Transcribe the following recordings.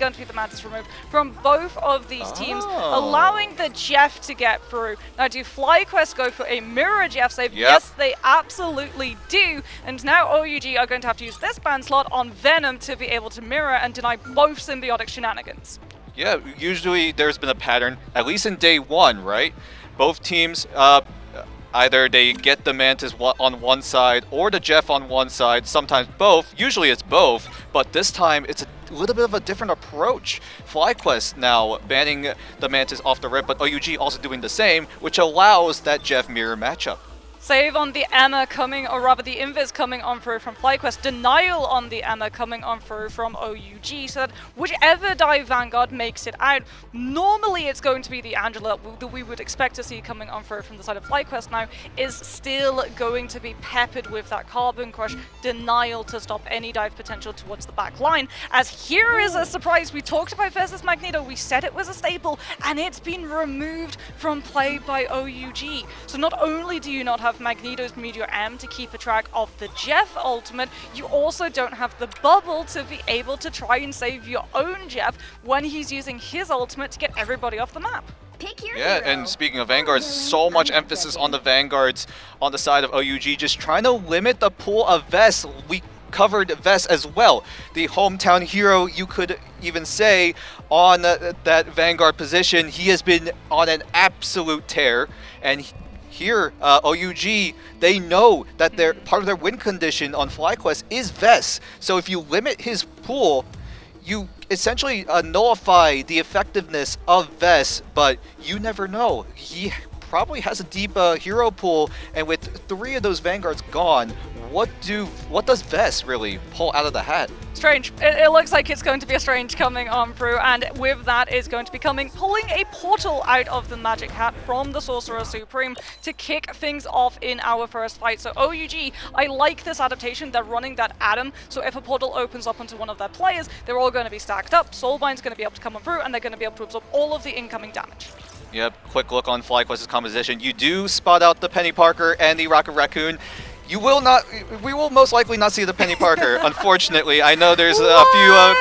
going to be the Mantis removed from both of these teams, allowing the Jeff to get through. Now, do FlyQuest go for a mirror Jeff save? Yes, they absolutely do. And now OUG are going to have to use this ban slot on Venom to be able to mirror and deny both symbiotic shenanigans. Yeah, usually there's been a pattern, at least in day one, right? Both teams, either they get the Mantis on one side or the Jeff on one side, sometimes both. Usually it's both, but this time it's a little bit of a different approach. FlyQuest now banning the Mantis off the rip, but OUG also doing the same, which allows that Jeff mirror matchup. Save on the Emma coming, or rather the Invis coming on through from FlyQuest. Denial on the Emma coming on through from OUG, so that whichever dive Vanguard makes it out, normally it's going to be the Angela that we would expect to see coming on through from the side of FlyQuest now, is still going to be peppered with that Carbon Crush Denial to stop any dive potential towards the back line. As here is a surprise, we talked about versus Magneto, we said it was a staple, and it's been removed from play by OUG. So not only do you not have Magneto's Meteor M to keep a track of the Jeff ultimate, you also don't have the bubble to be able to try and save your own Jeff when he's using his ultimate to get everybody off the map. Yeah, and speaking of Vanguards, so much emphasis on the Vanguards on the side of OUG, just trying to limit the pool of Vest. We covered Vest as well. The hometown hero, you could even say, on that Vanguard position. He has been on an absolute tear, and here, OUG, they know that part of their win condition on FlyQuest is Vest. So if you limit his pool, you essentially nullify the effectiveness of Vest, but you never know. He probably has a deep hero pool, and with 3 of those Vanguards gone, what does Vest really pull out of the hat? Strange. It looks like it's going to be a Strange coming on through, and with that is going to be pulling a portal out of the Magic Hat from the Sorcerer Supreme to kick things off in our first fight. So OUG, I like this adaptation. They're running that Atom, so if a portal opens up onto one of their players, they're all going to be stacked up. Soulbind's going to be able to come on through, and they're going to be able to absorb all of the incoming damage. Yep, quick look on FlyQuest's composition. You do spot out the Penny Parker and the Rocket Raccoon. We will most likely not see the Penny Parker, unfortunately. I know there's a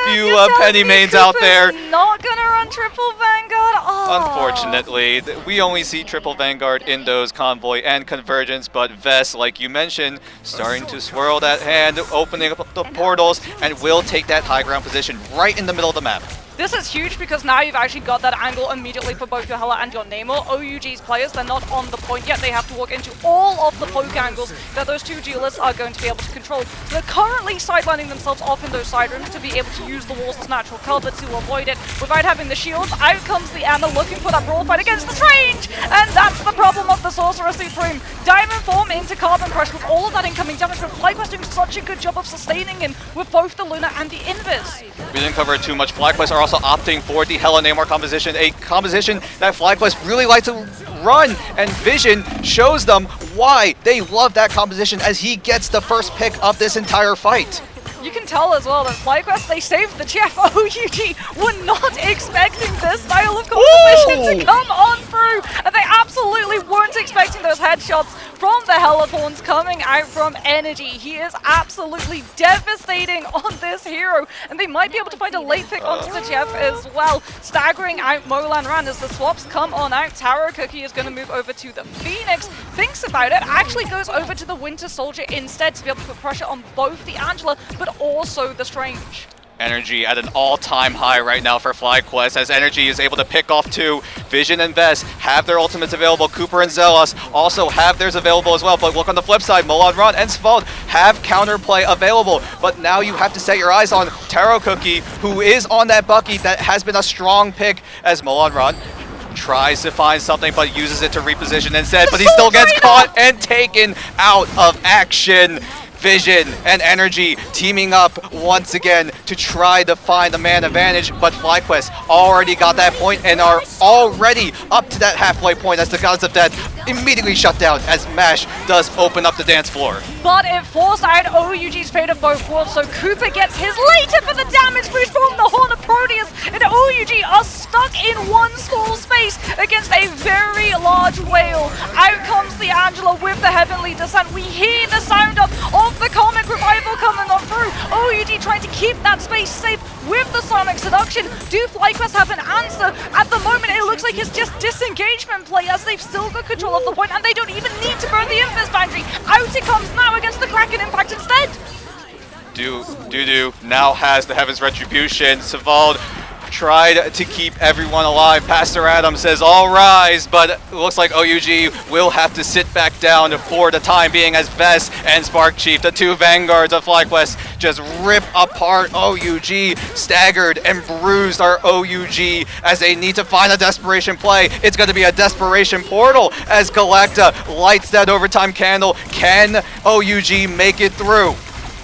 few Penny mains out there. Not gonna run triple Vanguard? Oh. Unfortunately, we only see triple Vanguard in those Convoy and Convergence, but Vest, like you mentioned, starting to swirl that hand, opening up the portals, and will take that high ground position right in the middle of the map. This is huge because now you've actually got that angle immediately for both your Hela and your Namor. OUG's players, they're not on the point yet. They have to walk into all of the poke angles that those 2 duelists are going to be able to control. So they're currently sidelining themselves off in those side rooms to be able to use the walls as natural cover to avoid it without having the shields. Out comes the Anna looking for that brawl fight against the Strange! And that's the problem of the Sorcerer Supreme. Diamond Form into Carbon Crush with all of that incoming damage, but FlyQuest doing such a good job of sustaining him with both the Luna and the Invis. We didn't cover it too much. FlyQuest are also opting for the Hela Namor composition, a composition that FlyQuest really like to run, and Vision shows them why they love that composition as he gets the first pick of this entire fight. You can tell as well that FlyQuest, they saved the Jeff. OUG were not expecting this style of composition to come on through, and they absolutely weren't expecting those headshots from the Hellethorns coming out from Energy. He is absolutely devastating on this hero, and they might be able to find a late pick onto the Jeff as well. Staggering out Molan Ran as the swaps come on out. Taro Cookie is going to move over to the Phoenix. Thinks about it, actually goes over to the Winter Soldier instead to be able to put pressure on both the Angela, but also the Strange. Energy at an all-time high right now for FlyQuest, as Energy is able to pick off 2. Vision and Vest have their ultimates available. Cooper and Zelos also have theirs available as well. But look on the flip side, Molan Ran and Svald have counterplay available. But now you have to set your eyes on Taro Cookie, who is on that Bucky that has been a strong pick, as Molan Ran tries to find something but uses it to reposition instead. But he still gets caught and taken out of action. Vision and Energy teaming up once again to try to find the man advantage, but FlyQuest already got that point and are already up to that halfway point as the Gods of Death immediately shut down as MASH does open up the dance floor. But it forced out OUG's Fate of both worlds, so Cooper gets his later for the damage boost from the Horn of Proteus, and OUG are stuck in one small space against a very large whale. Out comes the Angela with the Heavenly Descent. We hear the sound of the Comic Revival coming on through. OUG trying to keep that space safe with the Sonic Seduction. Do FlyQuest have an answer? At the moment, it looks like it's just disengagement play as they've still got control of the point, and they don't even need to burn the Invis boundary. Out it comes now against the Kraken Impact instead. Dudu now has the Heaven's Retribution. Savald tried to keep everyone alive. Pastor Adam says, all rise, but it looks like OUG will have to sit back down for the time being as Vess and Spark Chief, the two vanguards of FlyQuest, just rip apart OUG. Staggered and bruised are OUG as they need to find a desperation play. It's going to be a desperation portal as Galacta lights that overtime candle. Can OUG make it through?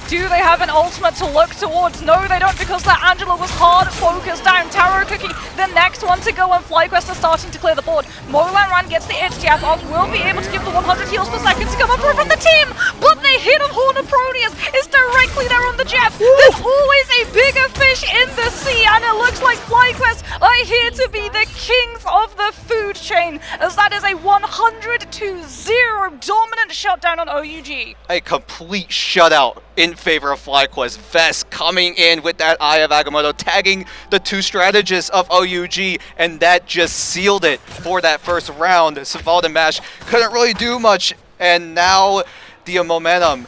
Do they have an ultimate to look towards? No, they don't, because that Angela was hard focused down. Taro Cookie, the next one to go, and FlyQuest are starting to clear the board. Molan Ran gets the itch jab off, will be able to give the 100 heals per second to come up from the team, but the hit of Horn of Proteus is directly there on the jab. There's always a bigger fish in the sea, and it looks like FlyQuest are here to be the kings of the food chain, as that is a 100-0 dominant shutdown on OUG. A complete shutout in favor of FlyQuest. Vess coming in with that Eye of Agamotto, tagging the two strategists of OUG, and that just sealed it for that first round. Savald and Mash couldn't really do much, and now the momentum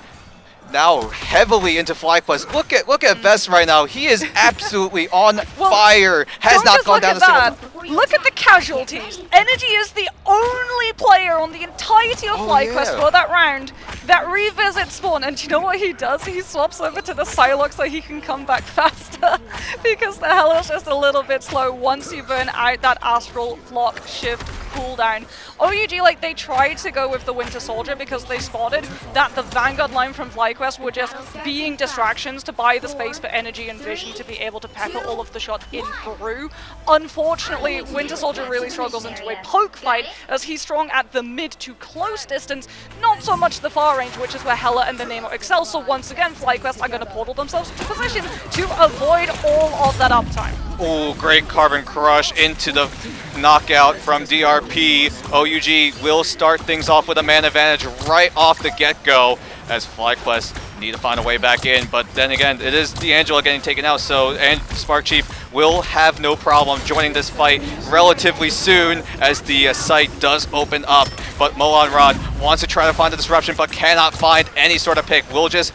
now heavily into FlyQuest. Look at Vess right now. He is absolutely on fire. Has not gone down a single. Look at the casualties. Energy is the only player on the entirety of FlyQuest for that round that revisits spawn. And do you know what he does? He swaps over to the Psylocke so he can come back faster because the hell is just a little bit slow once you burn out that Astral Flock Shift cooldown. OUG, like, they tried to go with the Winter Soldier because they spotted that the Vanguard line from FlyQuest were just being distractions to buy the space for Energy and Vision to be able to pepper all of the shots in through. Unfortunately, Winter Soldier really struggles into a poke fight as he's strong at the mid to close distance, not so much the far range, which is where Hela and the Nemo excel. So once again, FlyQuest are going to portal themselves into position to avoid all of that uptime. Oh, great Carbon Crush into the knockout from DRP. OUG will start things off with a man advantage right off the get-go as FlyQuest need to find a way back in, but then again, it is D'Angelo getting taken out, so and Spark Chief will have no problem joining this fight relatively soon as the site does open up. But Molan Rod wants to try to find the disruption, but cannot find any sort of pick. Will just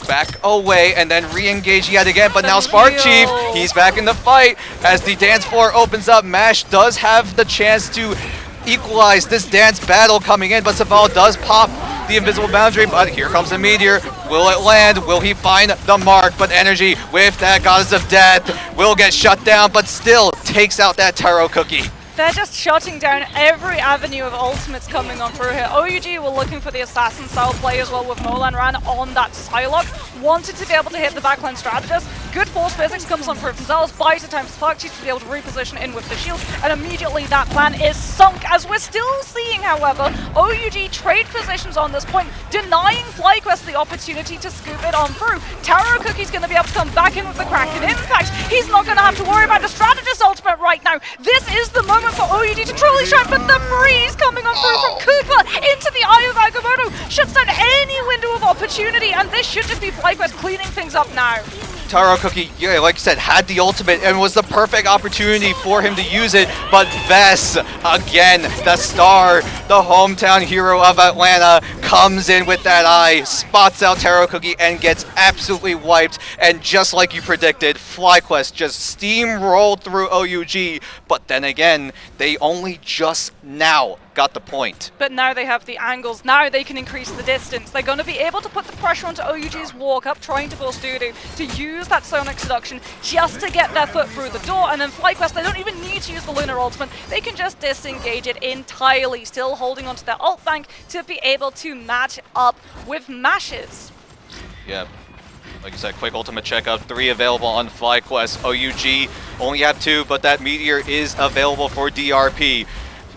back away and then re-engage yet again, but now Spark Chief, he's back in the fight as the dance floor opens up. Mash does have the chance to equalize this dance battle coming in, but Savald does pop the invisible boundary, but here comes the meteor. Will it land? Will he find the mark? But Energy with that Goddess of Death will get shut down, but still takes out that Taro Cookie. They're just shutting down every avenue of ultimates coming on through here. OUG were looking for the assassin style play as well with Molan Ran on that Psylocke. Wanted to be able to hit the backline strategist. Good force physics comes on through themselves, buys the time for Spark Chief to be able to reposition in with the shield, and immediately that plan is sunk, as we're still seeing, however, OUG trade positions on this point, denying FlyQuest the opportunity to scoop it on through. Taro Cookie's going to be able to come back in with the Kraken Impact. He's not going to have to worry about the strategist ultimate right now. This is the moment for OUG to truly shine, but the breeze coming on through from Cooper into the Eye of Agamotto shuts down any window of opportunity, and this should just be FlyQuest cleaning things up now. Taro Cookie, yeah, like you said, had the ultimate and was the perfect opportunity for him to use it, but Vess, again, the star, the hometown hero of Atlanta, comes in with that eye, spots out Taro Cookie, and gets absolutely wiped. And just like you predicted, FlyQuest just steamrolled through OUG, but then again, they only just now got the point. But now they have the angles. Now they can increase the distance. They're going to be able to put the pressure onto OUG's walk up, trying to force Dudu to use that Sonic Seduction just to get their foot through the door. And then FlyQuest, they don't even need to use the Lunar Ultimate. They can just disengage it entirely, still holding onto their ult bank to be able to match up with Mashes. Yeah. Like you said, quick ultimate checkup, 3 available on FlyQuest. OUG only have 2, but that Meteor is available for DRP.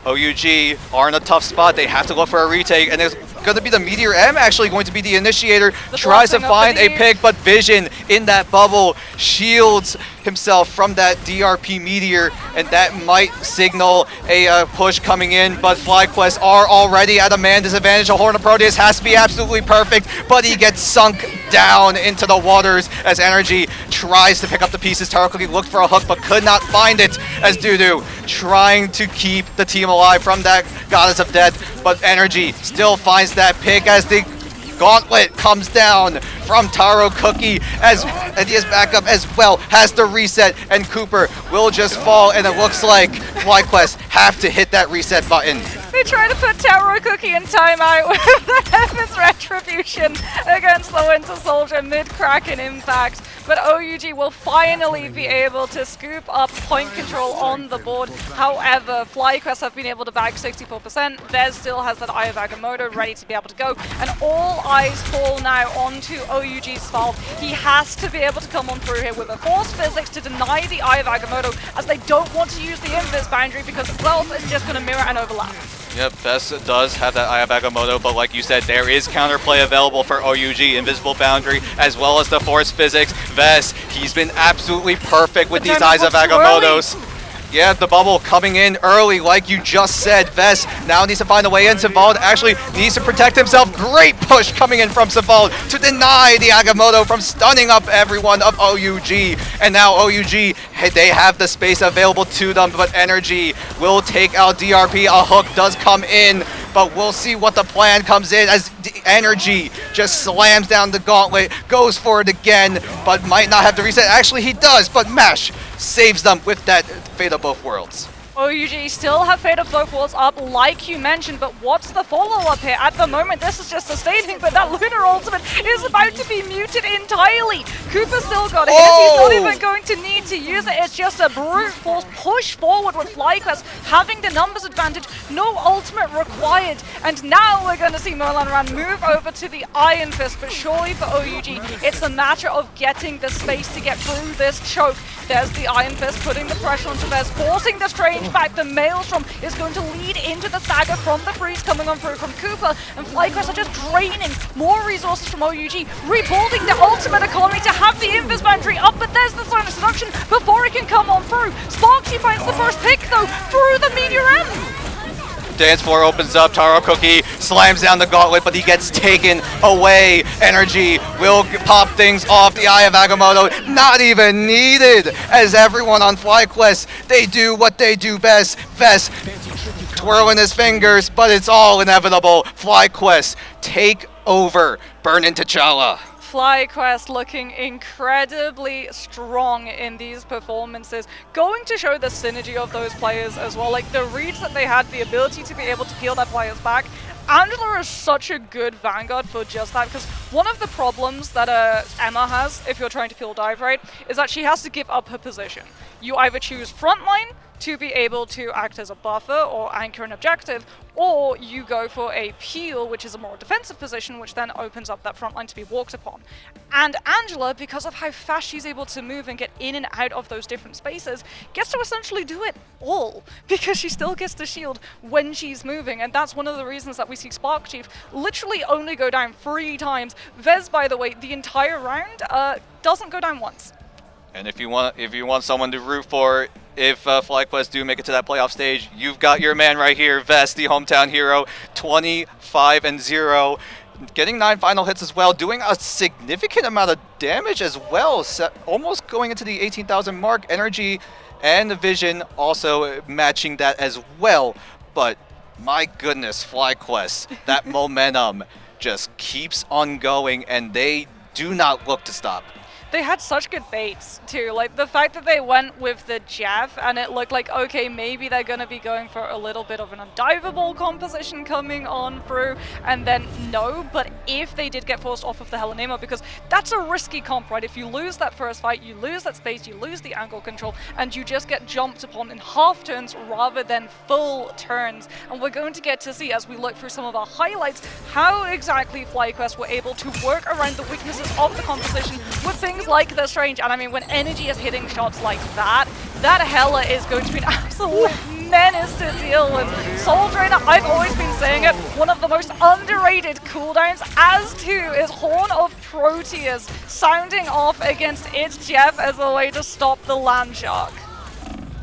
OUG are in a tough spot. They have to look for a retake, and there's going to be the Meteor M actually going to be the initiator. The Tries to blessing of find the a deep. pick, but Vision in that bubble shields himself from that DRP Meteor, and that might signal a push coming in, but FlyQuest are already at a man disadvantage. The Horn of Proteus has to be absolutely perfect, but he gets sunk down into the waters as Energy tries to pick up the pieces. Taro Cookie looked for a hook, but could not find it as Dudu trying to keep the team alive from that Goddess of Death, but Energy still finds that pick as the gauntlet comes down from Taro Cookie as India's backup as well has the reset, and Cooper will just fall, and it looks like FlyQuest have to hit that reset button. They try to put Taro Cookie in timeout with the Heaven's Retribution against the Winter Soldier mid-Kraken impact, but OUG will finally be able to scoop up point control on the board. However, FlyQuest have been able to bag 64%. Vez still has that Eye of Agamotto ready to be able to go, and all eyes fall now onto OUG's Sval. He has to be able to come on through here with a Force Physics to deny the Eye of Agamotto, as they don't want to use the Invis boundary because Wealth is just going to mirror and overlap. Yep, Vess does have that Eye of Agamotto, but like you said, there is counterplay available for OUG, Invisible Boundary, as well as the Force Physics. Vess, he's been absolutely perfect with these Eyes of Agamottos. Yeah, the bubble coming in early, like you just said. Vess now needs to find a way in. Savald actually needs to protect himself. Great push coming in from Savald to deny the Agamotto from stunning up everyone of OUG. And now OUG, they have the space available to them, but Energy will take out DRP. A hook does come in, but we'll see what the plan comes in as Energy just slams down the gauntlet, goes for it again, but might not have to reset. Actually, he does, but Mesh saves them with that Fate of Both Worlds. OUG still have Fate of Both Worlds up, like you mentioned, but what's the follow-up here? At the moment, this is just sustaining, but that Lunar Ultimate is about to be muted entirely. Cooper still got it. He's not even going to need to use it. It's just a brute force push forward with FlyQuest having the numbers advantage, no ultimate required. And now we're going to see Molan Ran move over to the Iron Fist, but surely for OUG, it's a matter of getting the space to get through this choke. There's the Iron Fist putting the pressure onto Vez, forcing the Strange back. The Maelstrom is going to lead into the Stagger from the freeze coming on through from Cooper, and FlyQuest are just draining more resources from OUG, rebuilding the ultimate economy to have the Invis boundary up, but there's the Sign of Seduction before it can come on through. Sparky finds the first pick though, through the Meteor M. Dance floor opens up, Taro Cookie slams down the gauntlet, but he gets taken away. Energy will pop things off. The Eye of Agamotto not even needed, as everyone on FlyQuest, they do what they do best. Vess twirling his fingers, but it's all inevitable. FlyQuest take over. Burn into T'Challa. FlyQuest looking incredibly strong in these performances, going to show the synergy of those players as well, like the reads that they had, the ability to be able to peel their players back. Angela is such a good vanguard for just that, because one of the problems that Emma has, if you're trying to peel dive right, is that she has to give up her position. You either choose frontline to be able to act as a buffer or anchor an objective, or you go for a peel, which is a more defensive position, which then opens up that front line to be walked upon. And Angela, because of how fast she's able to move and get in and out of those different spaces, gets to essentially do it all, because she still gets the shield when she's moving, and that's one of the reasons that we see Spark Chief literally only go down 3 times. Vez, by the way, the entire round doesn't go down once. And if you want someone to root for, if FlyQuest do make it to that playoff stage, you've got your man right here, Vess, the hometown hero, 25-0, getting 9 final hits as well, doing a significant amount of damage as well, almost going into the 18,000 mark. Energy and the Vision also matching that as well. But my goodness, FlyQuest, that momentum just keeps on going, and they do not look to stop. They had such good baits too, like the fact that they went with the Jeff and it looked like, okay, maybe they're going to be going for a little bit of an undiveable composition coming on through, and then no, but if they did get forced off of the Helenema, because that's a risky comp, right? If you lose that first fight, you lose that space, you lose the angle control, and you just get jumped upon in half turns rather than full turns. And we're going to get to see, as we look through some of our highlights, how exactly FlyQuest were able to work around the weaknesses of the composition with things like the Strange. And I mean, when Energy is hitting shots like that, that Hela is going to be an absolute menace to deal with. Soul Drainer, I've always been saying it, one of the most underrated cooldowns, as too is Horn of Proteus sounding off against its Jeff as a way to stop the land shark.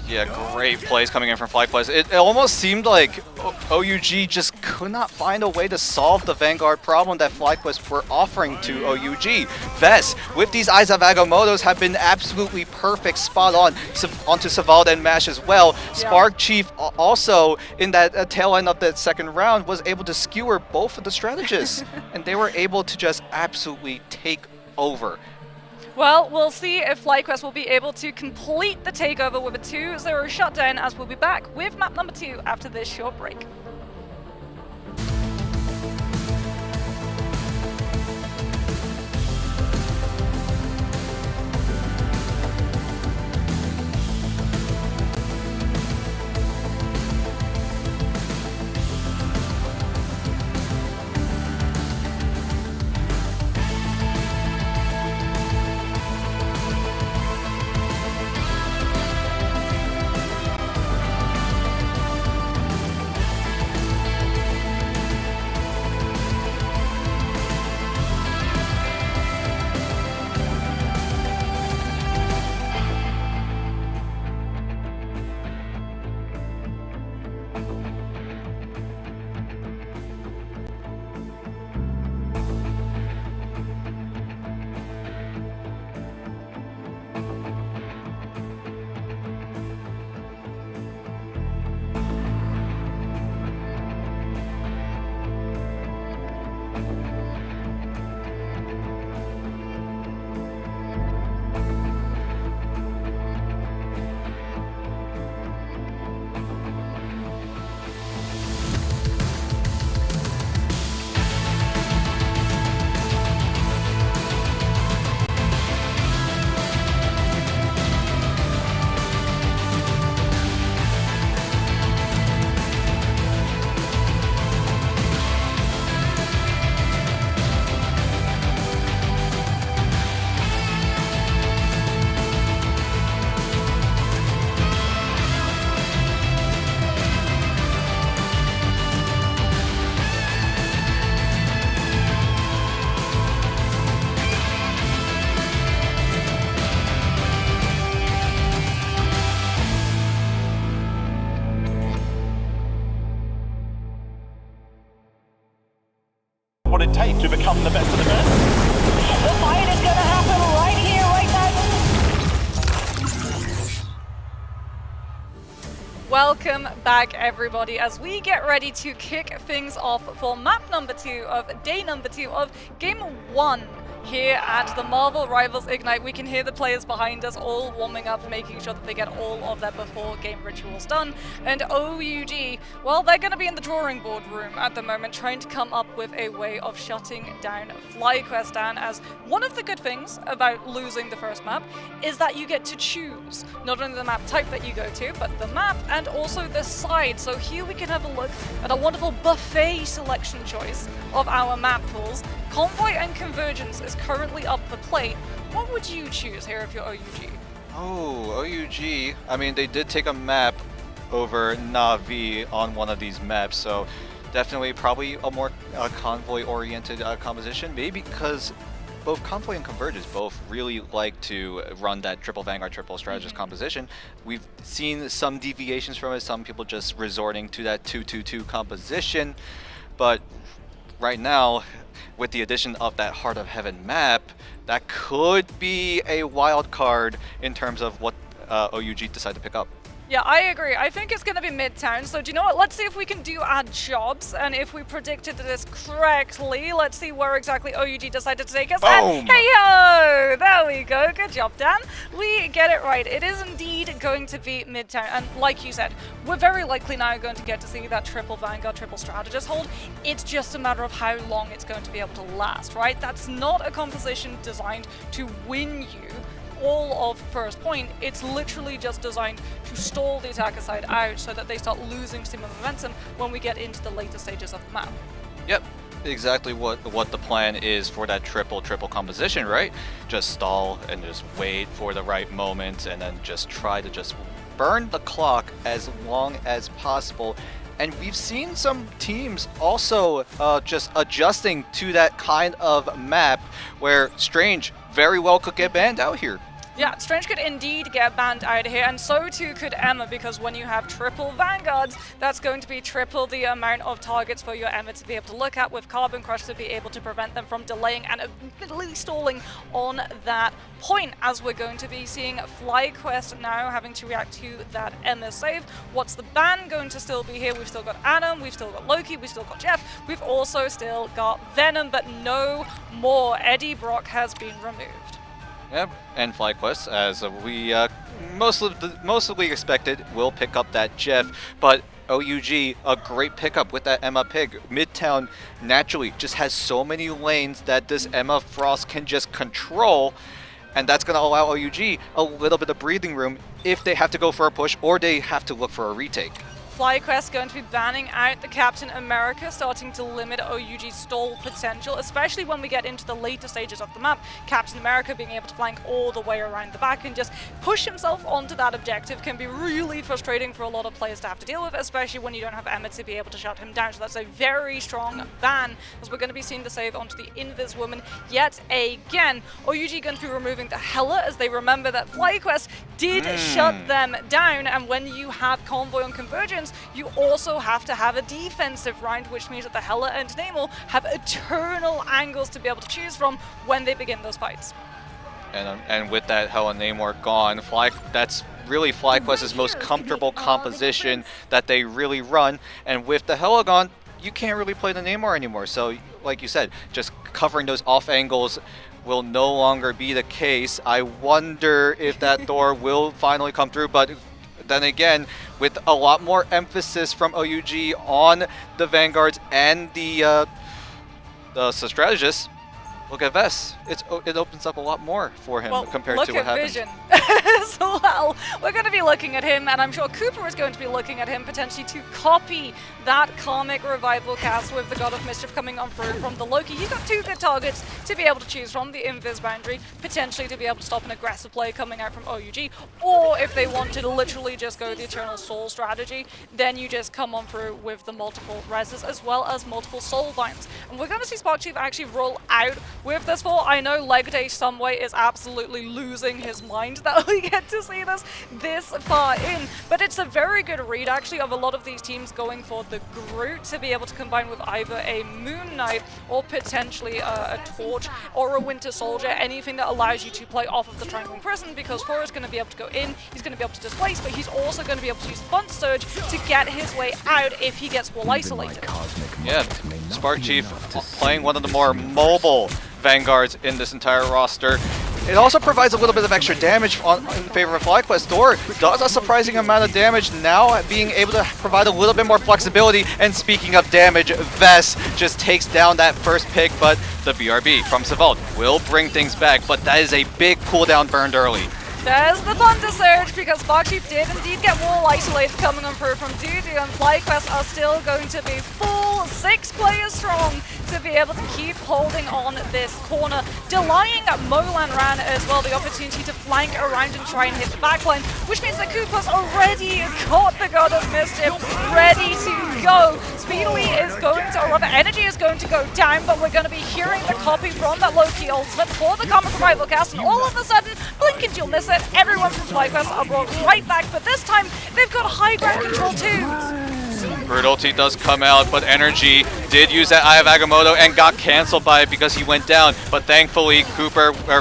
Yeah, great plays coming in from FlyQuest. It almost seemed like OUG just could not find a way to solve the Vanguard problem that FlyQuest were offering to OUG. Vess, with these Eyes of Agamottos, have been absolutely perfect, spot on onto Savald and Mash as well. Yeah. Spark Chief also, in that tail end of the second round, was able to skewer both of the strategists. And they were able to just absolutely take over. Well, we'll see if FlyQuest will be able to complete the takeover with a 2-0 shutdown, as we'll be back with map number 2 after this short break. What it takes to become the best of the best. The fight is gonna happen right here, right now. Welcome back, everybody, as we get ready to kick things off for map number 2 of day number 2 of game 1 here at the Marvel Rivals Ignite. We can hear the players behind us all warming up, making sure that they get all of their before game rituals done. And OUG, well, they're going to be in the drawing board room at the moment, trying to come up with a way of shutting down FlyQuest down, as one of the good things about losing the first map is that you get to choose not only the map type that you go to, but the map and also the side. So here we can have a look at a wonderful buffet selection choice of our map pools. Convoy and Convergence is currently up for plate. What would you choose here if you're OUG? Oh, OUG. I mean, they did take a map over Na'Vi on one of these maps, so definitely probably a more convoy-oriented composition. Maybe because both Convoy and Convergence both really like to run that triple Vanguard, triple strategist composition. We've seen some deviations from it, some people just resorting to that 2-2-2 composition, but right now, with the addition of that Heart of Heaven map, that could be a wild card in terms of what OUG decide to pick up. Yeah, I agree. I think it's going to be Midtown. So do you know what? Let's see if we can do our jobs. And if we predicted this correctly, let's see where exactly OUG decided to take us. Boom! And hey-ho! There we go. Good job, Dan. We get it right. It is indeed going to be Midtown. And like you said, we're very likely now going to get to see that triple Vanguard, triple strategist hold. It's just a matter of how long it's going to be able to last, right? That's not a composition designed to win you all of first point. It's literally just designed to stall the attacker side out so that they start losing steam and momentum when we get into the later stages of the map. Yep, exactly what the plan is for that triple composition, right? Just stall and just wait for the right moment and then just try to just burn the clock as long as possible. And we've seen some teams also just adjusting to that kind of map where Strange very well could get banned out here. Yeah, Strange could indeed get banned out here, and so too could Emma, because when you have triple Vanguards, that's going to be triple the amount of targets for your Emma to be able to look at, with Carbon Crush to be able to prevent them from delaying and admittedly stalling on that point, as we're going to be seeing FlyQuest now having to react to that Emma save. What's the ban going to still be here? We've still got Adam, we've still got Loki, we've still got Jeff, we've also still got Venom, but no more. Eddie Brock has been removed. Yep, and FlyQuest, as we mostly expected, will pick up that Jeff, but OUG, a great pickup with that Emma Pig. Midtown naturally just has so many lanes that this Emma Frost can just control, and that's going to allow OUG a little bit of breathing room if they have to go for a push or they have to look for a retake. FlyQuest going to be banning out the Captain America, starting to limit OUG's stall potential, especially when we get into the later stages of the map. Captain America being able to flank all the way around the back and just push himself onto that objective can be really frustrating for a lot of players to have to deal with, especially when you don't have Emma to be able to shut him down. So that's a very strong ban, as we're going to be seeing the save onto the Invis woman yet again. OUG going to be removing the Hela, as they remember that FlyQuest did shut them down, and when you have Convoy on Convergence, you also have to have a defensive round, which means that the Hela and Namor have eternal angles to be able to choose from when they begin those fights. And with that Hela Namor gone, that's really FlyQuest's most comfortable composition that they really run. And with the Hela gone, you can't really play the Namor anymore. So, like you said, just covering those off angles will no longer be the case. I wonder if that Thor will finally come through, but then again, with a lot more emphasis from OUG on the Vanguards and the strategists, look at Vess. It opens up a lot more for him compared to what happened. Vision as well. We're going to be looking at him, and I'm sure Cooper is going to be looking at him potentially to copy that Karmic Revival cast with the God of Mischief coming on through from the Loki. He's got two good targets to be able to choose from, the Invis boundary, potentially to be able to stop an aggressive play coming out from OUG, or if they want to literally just go the Eternal Soul strategy, then you just come on through with the multiple reses as well as multiple soul binds. And we're going to see Spark Chief actually roll out with this for. I know Leg Day Someway is absolutely losing his mind that we get to see this far in, but it's a very good read actually of a lot of these teams going for the Groot to be able to combine with either a Moon Knight or potentially a Torch or a Winter Soldier, anything that allows you to play off of the Triangle Prison, because Thor is going to be able to go in, he's going to be able to displace, but he's also going to be able to use Font Surge to get his way out if he gets wall isolated. Yeah, Spark Chief playing one of the more mobile Vanguards in this entire roster. It also provides a little bit of extra damage in favor of FlyQuest. Thor does a surprising amount of damage now, being able to provide a little bit more flexibility. And speaking of damage, Vess just takes down that first pick, but the BRB from Savald will bring things back, but that is a big cooldown burned early. There's the Thunder Surge, because Spark Chief did indeed get wall isolated coming on through from Dudu, and FlyQuest are still going to be full 6 players strong to be able to keep holding on this corner, delaying Molan Ran as well the opportunity to flank around and try and hit the backline, which means that Koopa's already got the God of Mischief ready to go. Speedily is going to, or rather Energy is going to go down, but we're going to be hearing the copy from that Loki ultimate for the Karmic Revival cast, and all of a sudden, blink and you'll miss it, everyone from FlyQuest are brought right back, but this time they've got high ground control too. Brutality does come out, but Energy did use that Eye of Agamotto and got cancelled by it because he went down. But thankfully,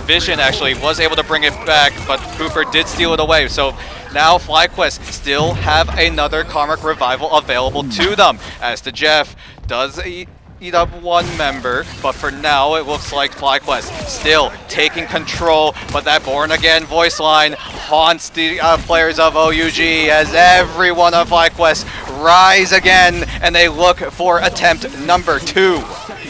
Vision actually was able to bring it back, but Cooper did steal it away. So now FlyQuest still have another Karmic Revival available to them, as the Jeff does eat up one member, but for now it looks like FlyQuest still taking control, but that Born Again voice line haunts the players of OUG as everyone of FlyQuest rise again, and they look for attempt number 2.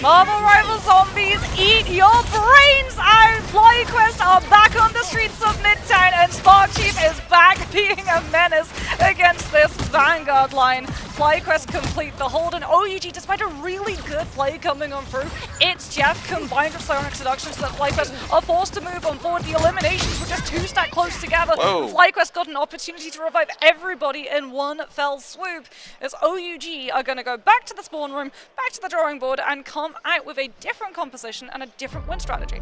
Marvel Rival Zombies, eat your brains out! FlyQuest are back on the streets of Midtown, and Spark Chief is back being a menace against this Vanguard line. FlyQuest complete the hold, and OUG, despite a really good play coming on through, it's Jeff combined with Psionic Seduction so that FlyQuest are forced to move on board. The eliminations were just 2 stacked close together. Whoa. FlyQuest got an opportunity to revive everybody in one fell swoop, as OUG are going to go back to the spawn room, back to the drawing board, and come out with a different composition and a different win strategy.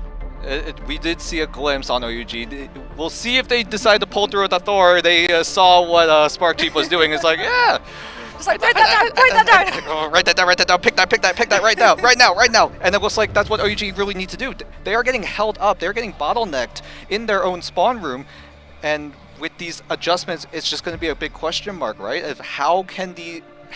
We did see a glimpse on OUG. We'll see if they decide to pull through with the Thor. They saw what Spark Chief was doing. It's like, yeah. Just like, write that down. Oh, write that down, pick that right now. And it looks like that's what OUG really need to do. They are getting held up, they're getting bottlenecked in their own spawn room, and with these adjustments, it's just going to be a big question mark, right? Of how can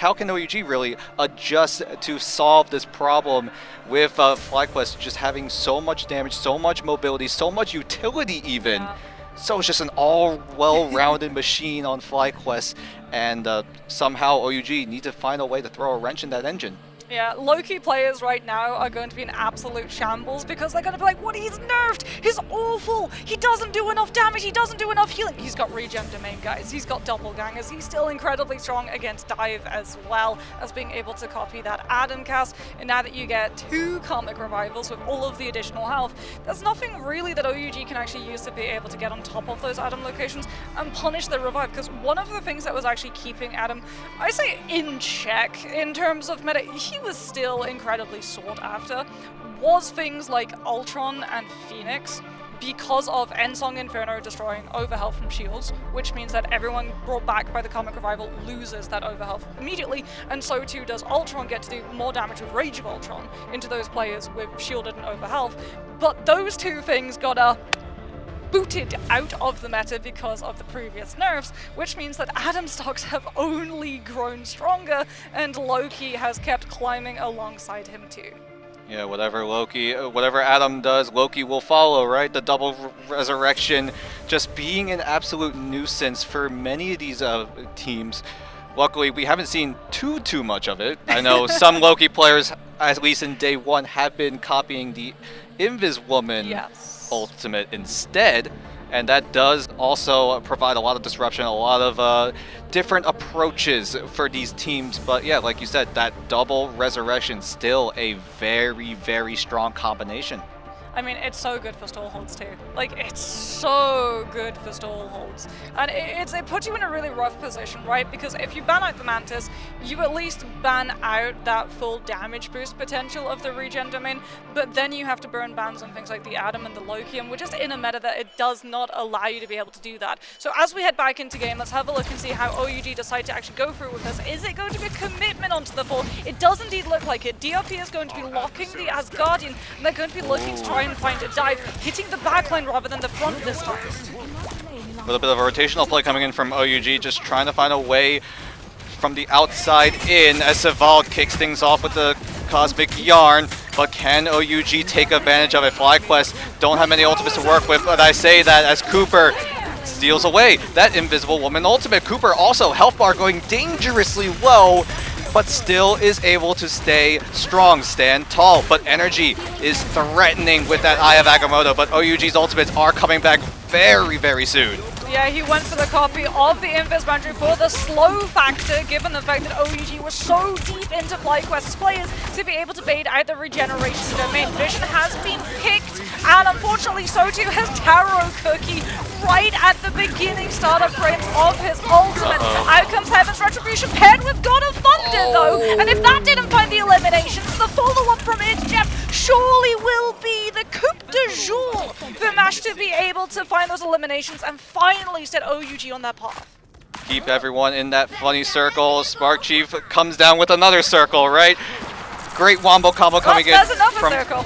OUG really adjust to solve this problem with FlyQuest just having so much damage, so much mobility, so much utility even. Yeah. So it's just an all well-rounded machine on FlyQuest, and somehow OUG need to find a way to throw a wrench in that engine. Yeah, low-key players right now are going to be in absolute shambles because they're going to be like, what, he's nerfed, he's awful, he doesn't do enough damage, he doesn't do enough healing. He's got regen domain, guys, he's got doppelgangers, he's still incredibly strong against dive as well as being able to copy that Adam cast. And now that you get 2 Karmic Revivals with all of the additional health, there's nothing really that OUG can actually use to be able to get on top of those Adam locations and punish the revive, because one of the things that was actually keeping Adam, I say, in check in terms of meta, he was still incredibly sought after, was things like Ultron and Phoenix, because of Ensong Inferno destroying overhealth from shields, which means that everyone brought back by the Karmic Revival loses that overhealth immediately, and so too does Ultron get to do more damage with Rage of Ultron into those players with shielded and overhealth. But those 2 things got booted out of the meta because of the previous nerfs, which means that Adam stocks have only grown stronger, and Loki has kept climbing alongside him too. Yeah, whatever Adam does, Loki will follow, right? The double resurrection just being an absolute nuisance for many of these teams. Luckily, we haven't seen too much of it. I know some Loki players, at least in day 1, have been copying the Invis Woman. Yes. Ultimate instead, and that does also provide a lot of disruption, a lot of different approaches for these teams. But yeah, like you said, that double resurrection still a very strong combination. I mean, it's so good for stall holds too. Like, it's so good for stall holds. And it puts you in a really rough position, right? Because if you ban out the Mantis, you at least ban out that full damage boost potential of the regen domain, but then you have to burn bans on things like the Adam and the Loki, and we're just in a meta that it does not allow you to be able to do that. So as we head back into game, let's have a look and see how OUG decide to actually go through with this. Is it going to be a commitment onto the 4? It does indeed look like it. DRP is going to be locking the Asgardian, and they're going to be looking to try and find a dive, hitting the backline rather than the front this time. A little bit of a rotational play coming in from OUG, just trying to find a way from the outside in as Savald kicks things off with the Cosmic Yarn. But can OUG take advantage of it? FlyQuest don't have many ultimates to work with, but I say that as Cooper steals away that Invisible Woman ultimate. Cooper also health bar going dangerously low, but still is able to stay strong, stand tall. But energy is threatening with that Eye of Agamotto, but OUG's ultimates are coming back very soon. Yeah, he went for the copy of the Invis boundary for the slow factor, given the fact that OUG was so deep into FlyQuest's players to be able to bait out the regeneration domain. Vision has been picked, and unfortunately so too has Taro Cookie right at the beginning startup frames of his ultimate. Out comes Heaven's Retribution paired with God of Thunder though, and if that didn't find the eliminations, the follow-up from it, Jeff, surely will be the coup de jour for Mash to be able to find those eliminations and finally set OUG on that path. Keep everyone in that funny circle. Spark Chief comes down with another circle, right? Great wombo combo coming in. There's another from circle.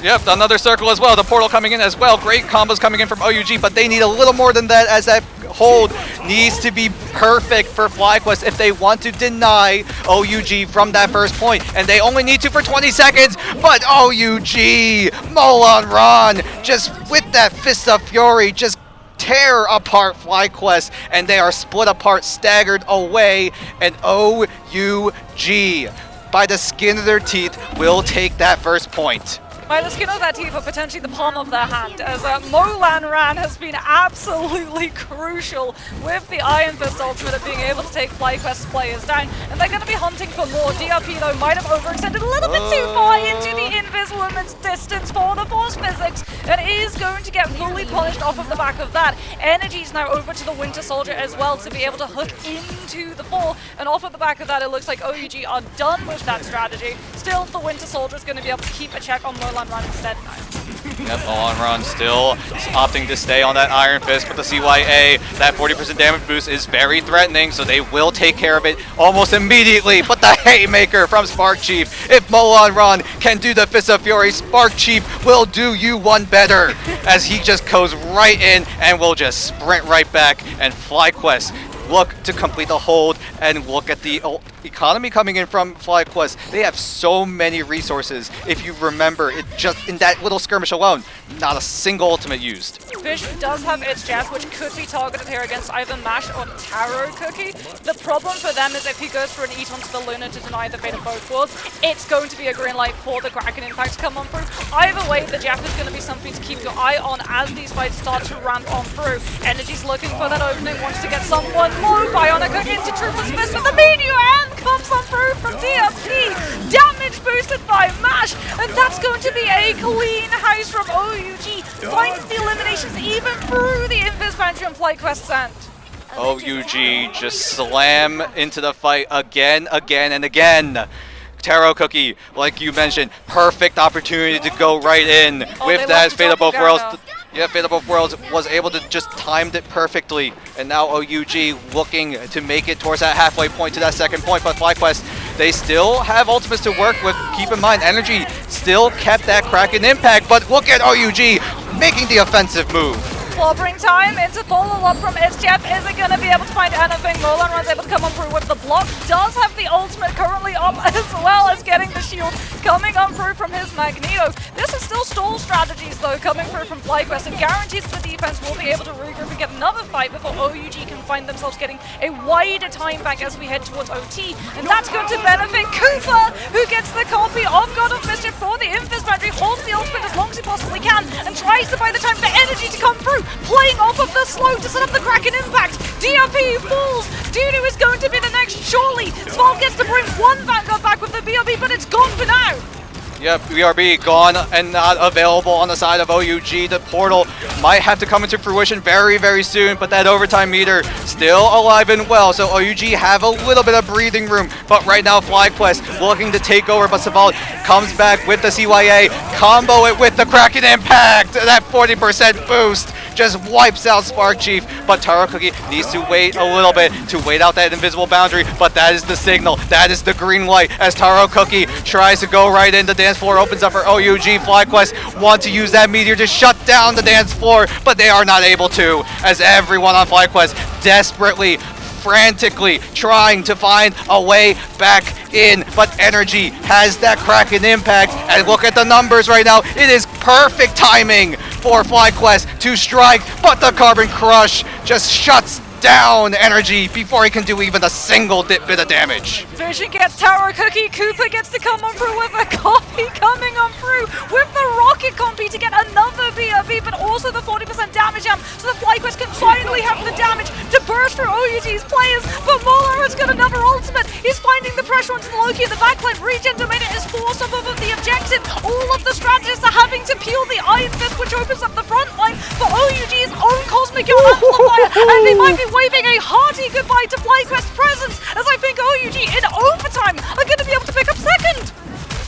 Yep, another circle as well. The portal coming in as well. Great combos coming in from OUG, but they need a little more than that, as that hold needs to be perfect for FlyQuest if they want to deny OUG from that first point. And they only need to for 20 seconds, but OUG, Molan Ron, just with that Fist of Fury, just tear apart FlyQuest, and they are split apart, staggered away, and OUG, by the skin of their teeth, will take that first point. By the skin of their teeth or potentially the palm of their hand, as Molan Ran has been absolutely crucial with the Iron Fist ultimate of being able to take FlyQuest players down, and they're going to be hunting for more. DRP though might have overextended a little bit too far into the Invis woman's distance for the force physics, and is going to get fully punished off of the back of that. Energy's now over to the Winter Soldier as well to be able to hook into the fall, and off of the back of that it looks like OUG are done with that strategy. Still, the Winter Soldier is going to be able to keep a check on Molan Ran instead now. Yep, Molan Ran still opting to stay on that Iron Fist, but the CYA, that 40% damage boost is very threatening, so they will take care of it almost immediately. But the Haymaker from Spark Chief, if Molan Ran can do the Fist of Fury, Spark Chief will do you one better, as he just goes right in and will just sprint right back, and FlyQuest look to complete the hold, and look at the economy coming in from FlyQuest. They have so many resources. If you remember, it just in that little skirmish alone, not a single ultimate used. Fish does have its Jazz, which could be targeted here against either Mash or Taro Cookie. The problem for them is if he goes for an Eat onto the Luna to deny the fate of both worlds, it's going to be a green light for the Kraken Impact to come on through. Either way, the Jap is going to be something to keep your eye on as these fights start to ramp on through. Energy's looking for that opening, wants to get someone low. Bionic hook into Trooper's Fist with the meteor and comes on through from DFP. Damage boosted by Mash, and that's going to be a clean house from OUG. Finds the eliminations even through the Invis Boundary on FlyQuest's end. OUG just slam into the fight again and again. Taro Cookie, like you mentioned, perfect opportunity to go right in with that Fate of Both Worlds. Yeah, Fate of Both Worlds was able to just timed it perfectly, and now OUG looking to make it towards that halfway point to that second point, but FlyQuest, they still have ultimates to work with. Keep in mind, Energy still kept that Kraken Impact, but look at OUG making the offensive move. Clobbering time into follow-up from Jeff. Isn't going to be able to find anything. Molan Ran's able to come on through with the block. Does have the ultimate currently up, as well as getting the shield coming on through from his Magneto. This is still stall strategies, though, coming through from FlyQuest, and guarantees the defense will be able to regroup and get another fight before OUG can find themselves getting a wider time back as we head towards OT. And that's going to benefit Cooper, who gets the copy of God of Mischief for the Invis Boundary, holds the ultimate as long as he possibly can, and tries to buy the time for Energy to come through. Playing off of the slow to set up the Kraken Impact. DRP falls. Dudu is going to be the next, surely. Small gets to bring one Vanguard back with the BRB, but it's gone for now. Yep, BRB gone and not available on the side of OUG. The portal might have to come into fruition very, very soon, but that overtime meter still alive and well, so OUG have a little bit of breathing room. But right now, FlyQuest looking to take over, but Saval comes back with the CYA, combo it with the Kraken Impact. That 40% boost just wipes out Spark Chief, but Taro Cookie needs to wait a little bit to wait out that invisible boundary, but that is the signal, that is the green light as Taro Cookie tries to go right in. The dance floor opens up for OUG. FlyQuest want to use that meteor to shut down the dance floor, but they are not able to, as everyone on FlyQuest desperately, frantically trying to find a way back in, but Energy has that Kraken Impact, and look at the numbers right now. It is perfect timing for FlyQuest to strike, but the Carbon Crush just shuts down Energy before he can do even a single bit of damage. Vision gets Taro Cookie. Cooper gets to come on through with a copy coming on through with the rocket compy to get another BRB, but also the 40% damage jump, so the FlyQuest can finally have the damage to burst through OUG's players. But Molar has got another ultimate. He's finding the pressure onto the Loki in the backline. Regen Dominator is forced off of the objective. All of the strategists are having to peel the Iron Fist, which opens up the front line for OUG's own Cosmic Amplifier, and they might be waving a hearty goodbye to FlyQuest's presence, as I think OUG in overtime are going to be able to pick up second.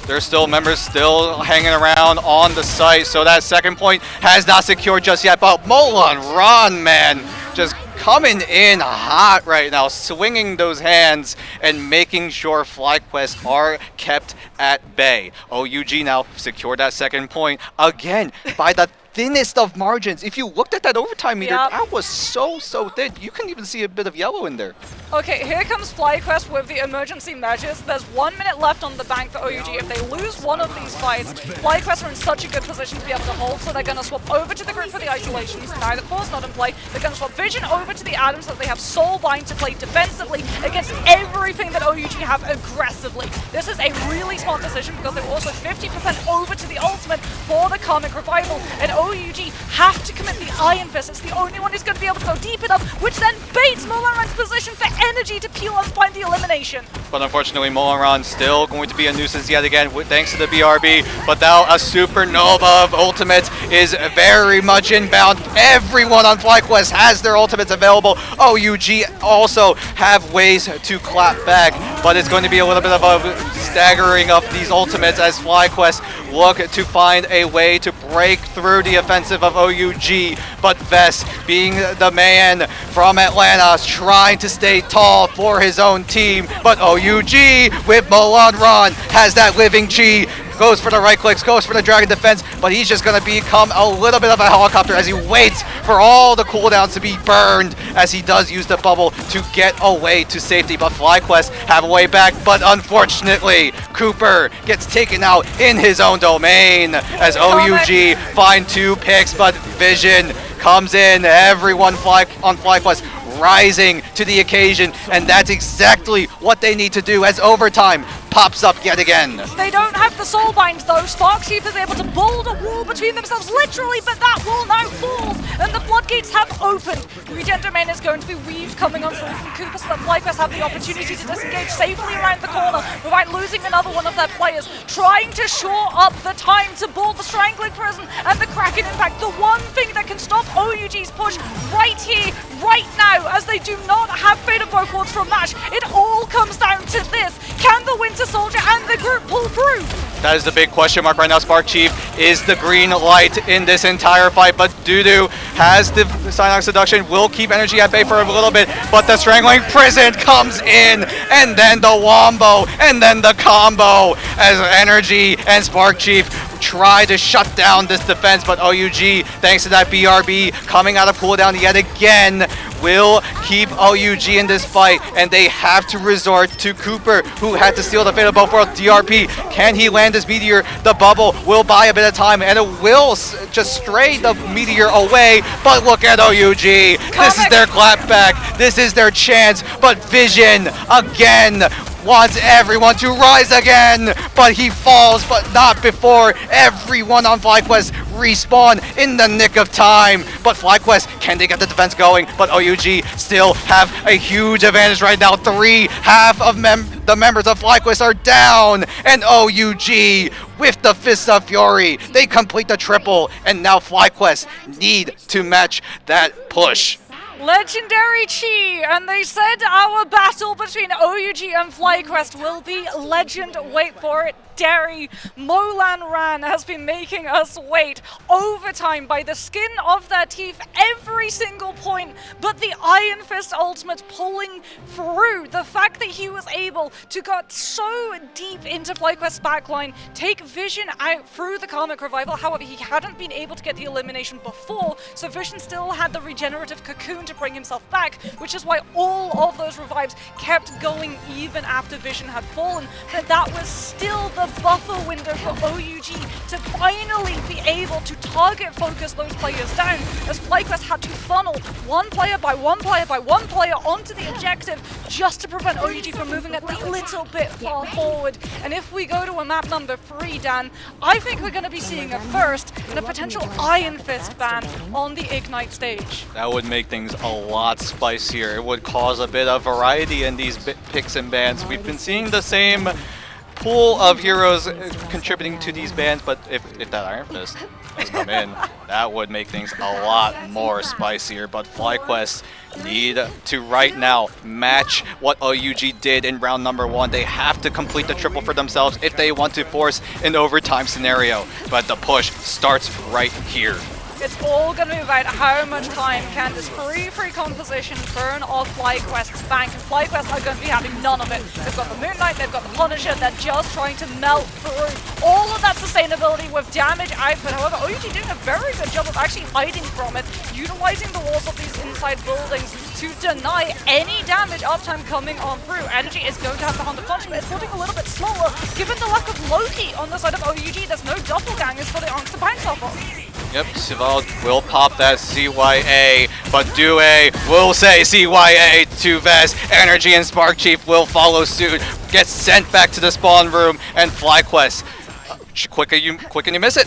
There's still members still hanging around on the site, so that second point has not secured just yet, but Molan Ran, man, just coming in hot right now, swinging those hands and making sure FlyQuest are kept at bay. OUG now secured that second point again by the thinnest of margins. If you looked at that overtime meter, Yep. that was so thin. You can even see a bit of yellow in there. Okay, here comes FlyQuest with the emergency measures. There's 1 minute left on the bank for OUG. If they lose one of these fights, FlyQuest are in such a good position to be able to hold, so they're going to swap over to the group for the isolations. Now that POVS not in play, they're going to swap Vision over to the Adam so that they have Soulbind to play defensively against everything that OUG have aggressively. This is a really smart decision because they're also 50% over to the ultimate for the Karmic Revival, and OUG have to commit the Iron Fist. It's the only one who's going to be able to go deep enough, which then baits Molanran's position for energy to peel and find the elimination. But unfortunately, Molanran still going to be a nuisance yet again, thanks to the BRB. But now a supernova of ultimates is very much inbound. Everyone on FlyQuest has their ultimates available. OUG also have ways to clap back, but it's going to be a little bit of a staggering of these ultimates as FlyQuest look to find a way to break through the offensive of OUG. But Vest, being the man from Atlanta, trying to stay tall for his own team. But OUG with Molanran has that living chi. Goes for the right clicks, goes for the Dragon Defense, but he's just going to become a little bit of a helicopter as he waits for all the cooldowns to be burned as he does use the bubble to get away to safety. But FlyQuest have a way back, but unfortunately, Cooper gets taken out in his own domain as OUG find 2 picks, but Vision comes in. Everyone on FlyQuest rising to the occasion, and that's exactly what they need to do as overtime pops up yet again. They don't have the Soulbind though. Sparksheath is able to build a wall between themselves, literally, but that wall now falls, and the floodgates have opened. Regen Domain is going to be weaved coming on from Cooper, so that FlyQuest have the opportunity to disengage safely around the corner without losing another one of their players, trying to shore up the time to build the Strangling Prison and the Kraken Impact. The one thing that can stop OUG's push right here, right now, as they do not have Fate of Both from Match. It all comes down to this. Can the Winter Soldier and the group pull through? That is the big question mark right now. Spark Chief is the green light in this entire fight, but Dudu has the Cynox Seduction, will keep energy at bay for a little bit, but the Strangling Prison comes in, and then the Wombo, and then the combo as Energy and Spark Chief try to shut down this defense, but OUG, thanks to that BRB coming out of cooldown yet again, will keep OUG in this fight, and they have to resort to Cooper, who had to steal the Fate of Both Worlds DRP. Can he land this meteor? The bubble will buy a bit of time, and it will just stray the meteor away, but look at OUG. This is their clapback. This is their chance, but Vision again wants everyone to rise again, but he falls, but not before everyone on FlyQuest respawn in the nick of time. But FlyQuest, can they get the defense going? But OUG still have a huge advantage right now. Half of the members of FlyQuest are down, and OUG with the Fist of Fury, they complete the triple, and now FlyQuest need to match that push. Legendary Chi, and they said our battle between OUG and FlyQuest will be legend. Wait for it. Derry, Molanran has been making us wait overtime by the skin of their teeth every single point, but the Iron Fist ultimate pulling through. The fact that he was able to get so deep into FlyQuest's backline, take Vision out through the Karmic Revival. However, he hadn't been able to get the elimination before, so Vision still had the regenerative cocoon to bring himself back, which is why all of those revives kept going even after Vision had fallen. But that was still the buffer window for OUG to finally be able to target focus those players down, as FlyQuest had to funnel one player by one player by one player onto the objective just to prevent OUG from moving a little bit far forward. And if we go to a map number 3, Dan, I think we're going to be seeing a first and a potential Iron Fist ban on the Ignite stage. That would make things a lot spicier. It would cause a bit of variety in these picks and bans. We've been seeing the same pool of heroes contributing to these bans, but if that Iron Fist has come in, that would make things a lot more spicier. But FlyQuest need to right now match what OUG did in round number 1. They have to complete the triple for themselves if they want to force an overtime scenario, but the push starts right here. It's all going to be about how much time can this free composition burn off FlyQuest's bank, and FlyQuest are going to be having none of it. They've got the Moon Knight, they've got the Punisher, they're just trying to melt through all of that sustainability with damage output. However, OUG doing a very good job of actually hiding from it, utilizing the walls of these inside buildings to deny any damage uptime coming on through. Energy is going to have the Honda Punch, but it's looking a little bit slower given the lack of Loki on the side of OUG. There's no doppelgangers for the Onks to bounce off of. Yep, Sival will pop that CYA, but Due will say CYA to Vest. Energy and Spark Chief will follow suit, gets sent back to the spawn room, and FlyQuest, quick and you miss it.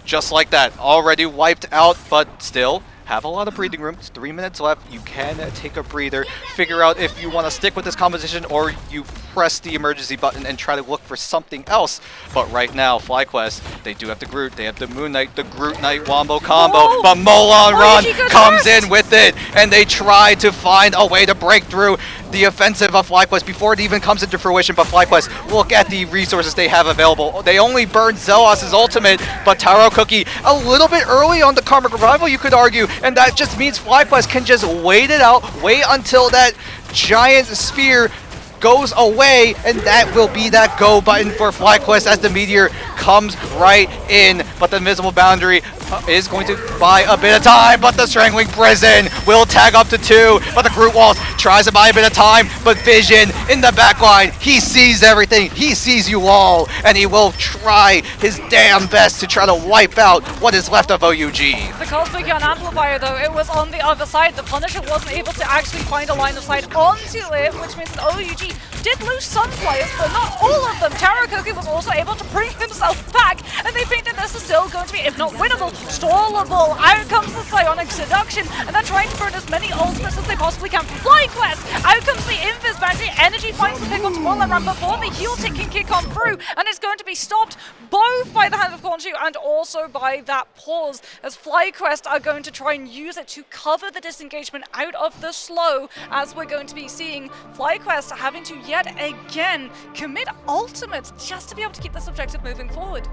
Just like that, already wiped out, but still have a lot of breathing room. It's 3 minutes left. You can take a breather, figure out if you want to stick with this composition or you press the emergency button and try to look for something else. But right now, FlyQuest, they do have the Groot, they have the Moon Knight, the Groot Knight Wombo combo, Whoa. but Molon Run comes first. in with it, and they try to find a way to break through the offensive of FlyQuest before it even comes into fruition. But FlyQuest, look at the resources they have available. They only burned Zelos' ultimate, but Taro Cookie a little bit early on the Karmic Revival, you could argue, and that just means FlyQuest can just wait it out, wait until that giant sphere goes away, and that will be that go button for FlyQuest as the Meteor comes right in. But the Invisible Boundary is going to buy a bit of time, but the Strangling Prison will tag up to 2, but the Groot Walls tries to buy a bit of time, but Vision in the back line, he sees everything, he sees you all, and he will try his damn best to try to wipe out what is left of OUG. The Cosmic Yawn Amplifier, though, it was on the other side. The Punisher wasn't able to actually find a line of sight onto it, which means that OUG did lose some players, but not all of them. Taro Cookie was also able to bring himself back, and they think that this is still going to be, if not winnable, stallable. Out comes the Psionic Seduction, and they're trying to burn as many ultimates as they possibly can from FlyQuest. Out comes the Invis Boundary. Energy finds the pick up to Molan Run before the heal tick can kick on through, and it's going to be stopped both by the Hand of Khonshu and also by that pause, as FlyQuest are going to try and use it to cover the disengagement out of the slow, as we're going to be seeing FlyQuest having to yet again commit ultimates just to be able to keep this objective moving forward.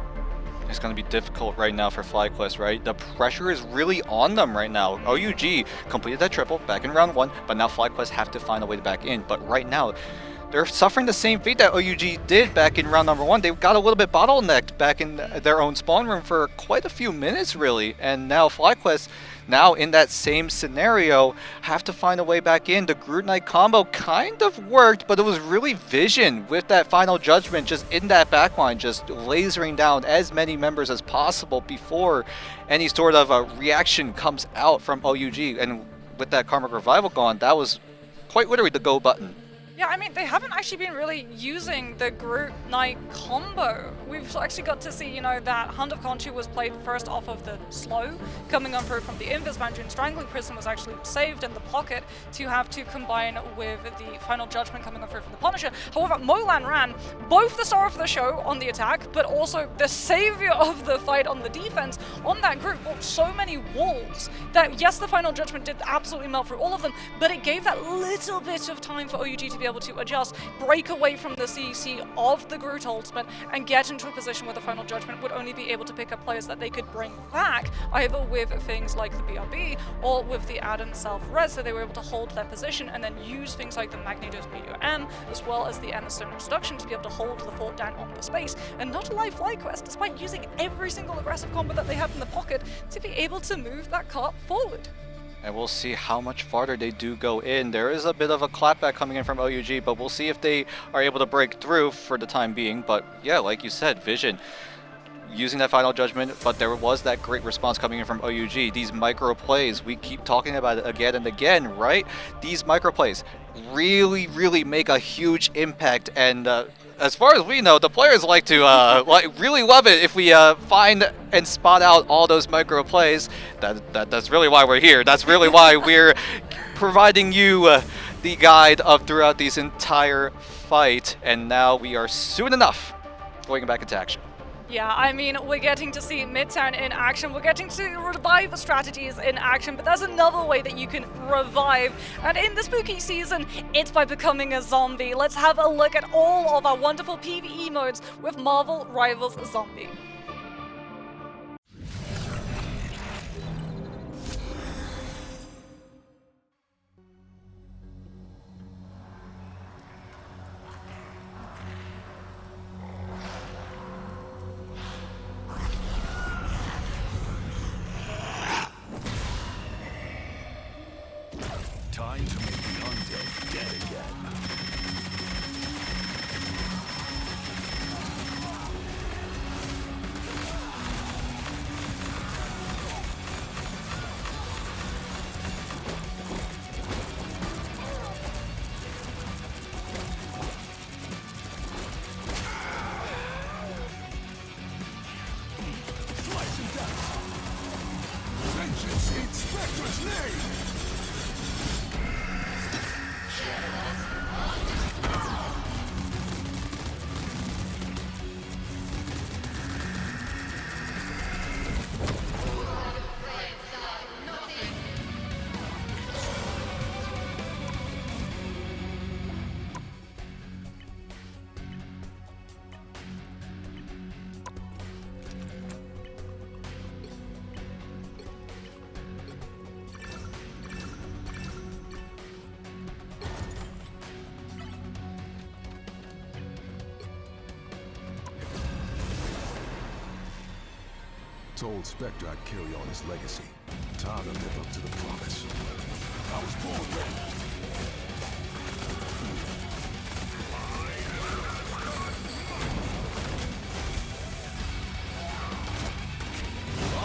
It's going to be difficult right now for FlyQuest, right? The pressure is really on them right now. OUG completed that triple back in round 1, but now FlyQuest have to find a way to back in. But right now, they're suffering the same fate that OUG did back in round number 1. They got a little bit bottlenecked back in their own spawn room for quite a few minutes, really. And now FlyQuest, now in that same scenario, have to find a way back in. The Groot Knight combo kind of worked, but it was really Vision with that final judgment just in that backline, just lasering down as many members as possible before any sort of a reaction comes out from OUG. And with that Karmic Revival gone, that was quite literally the go button. Yeah, I mean, they haven't actually been really using the Groot Knight combo. We've actually got to see, you know, that Hand of Khonshu was played first off of the slow, coming on through from the Invis Boundary, and Strangling Prison was actually saved in the pocket to have to combine with the Final Judgment coming on through from the Punisher. However, Molan Ran, both the star of the show on the attack, but also the savior of the fight on the defense, on that group, brought so many walls that, yes, the Final Judgment did absolutely melt through all of them, but it gave that little bit of time for OUG to be able to adjust, break away from the CC of the Groot ultimate, and get into a position where the Final Judgment would only be able to pick up players that they could bring back, either with things like the BRB or with the add-in self-res, so they were able to hold their position and then use things like the Magnetos Meteor M, as well as the Aniston Seduction to be able to hold the fort down on the space, and not allow FlyQuest, despite using every single aggressive combo that they have in the pocket, to be able to move that cart forward. And we'll see how much farther they do go in. There is a bit of a clapback coming in from OUG, but we'll see if they are able to break through for the time being. But yeah, like you said, Vision using that Final Judgment, but there was that great response coming in from OUG. These micro plays, we keep talking about it again and again, right? These micro plays really make a huge impact, and as far as we know, the players like to really love it if we find and spot out all those micro plays. That's really why we're here. That's really why we're providing you the guide of throughout this entire fight. And now we are soon enough going back into action. Yeah, I mean, we're getting to see Midtown in action, we're getting to revive strategies in action, but there's another way that you can revive, and in the spooky season, it's by becoming a zombie. Let's have a look at all of our wonderful PvE modes with Marvel Rivals Zombie. Trying to make the undead dead again. Slice and dice. Vengeance in Spectre's name! Told Spectre I'd carry on his legacy. Time to live up to the promise. I was born ready.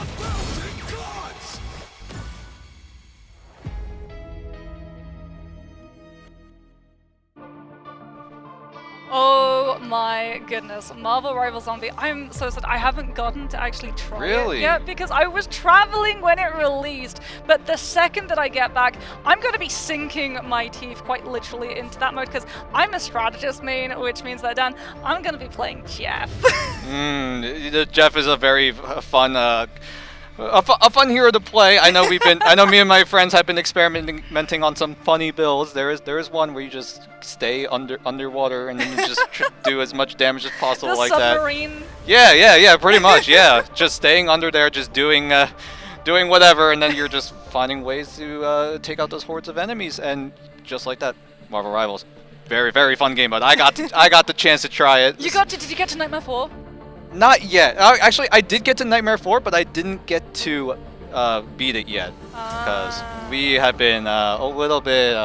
Unbounded gods! Oh my goodness, Marvel Rivals Zombie. I'm so sad I haven't gotten to actually try Really? it yet because I was traveling when it released. But the second that I get back, I'm going to be sinking my teeth quite literally into that mode because I'm a strategist main, which means that, Dan, I'm going to be playing Jeff. Jeff is a very fun a fun hero to play. I know me and my friends have been experimenting on some funny builds. There is one where you just stay underwater and then you just do as much damage as possible The like submarine. that. Yeah, pretty much. Yeah, just staying under there, just doing whatever, and then you're just finding ways to take out those hordes of enemies, and just like that, Marvel Rivals, very very fun game. But I got the chance to try it. Did you get to Nightmare 4? Not yet. Actually, I did get to Nightmare 4, but I didn't get to beat it yet because we have been a little bit.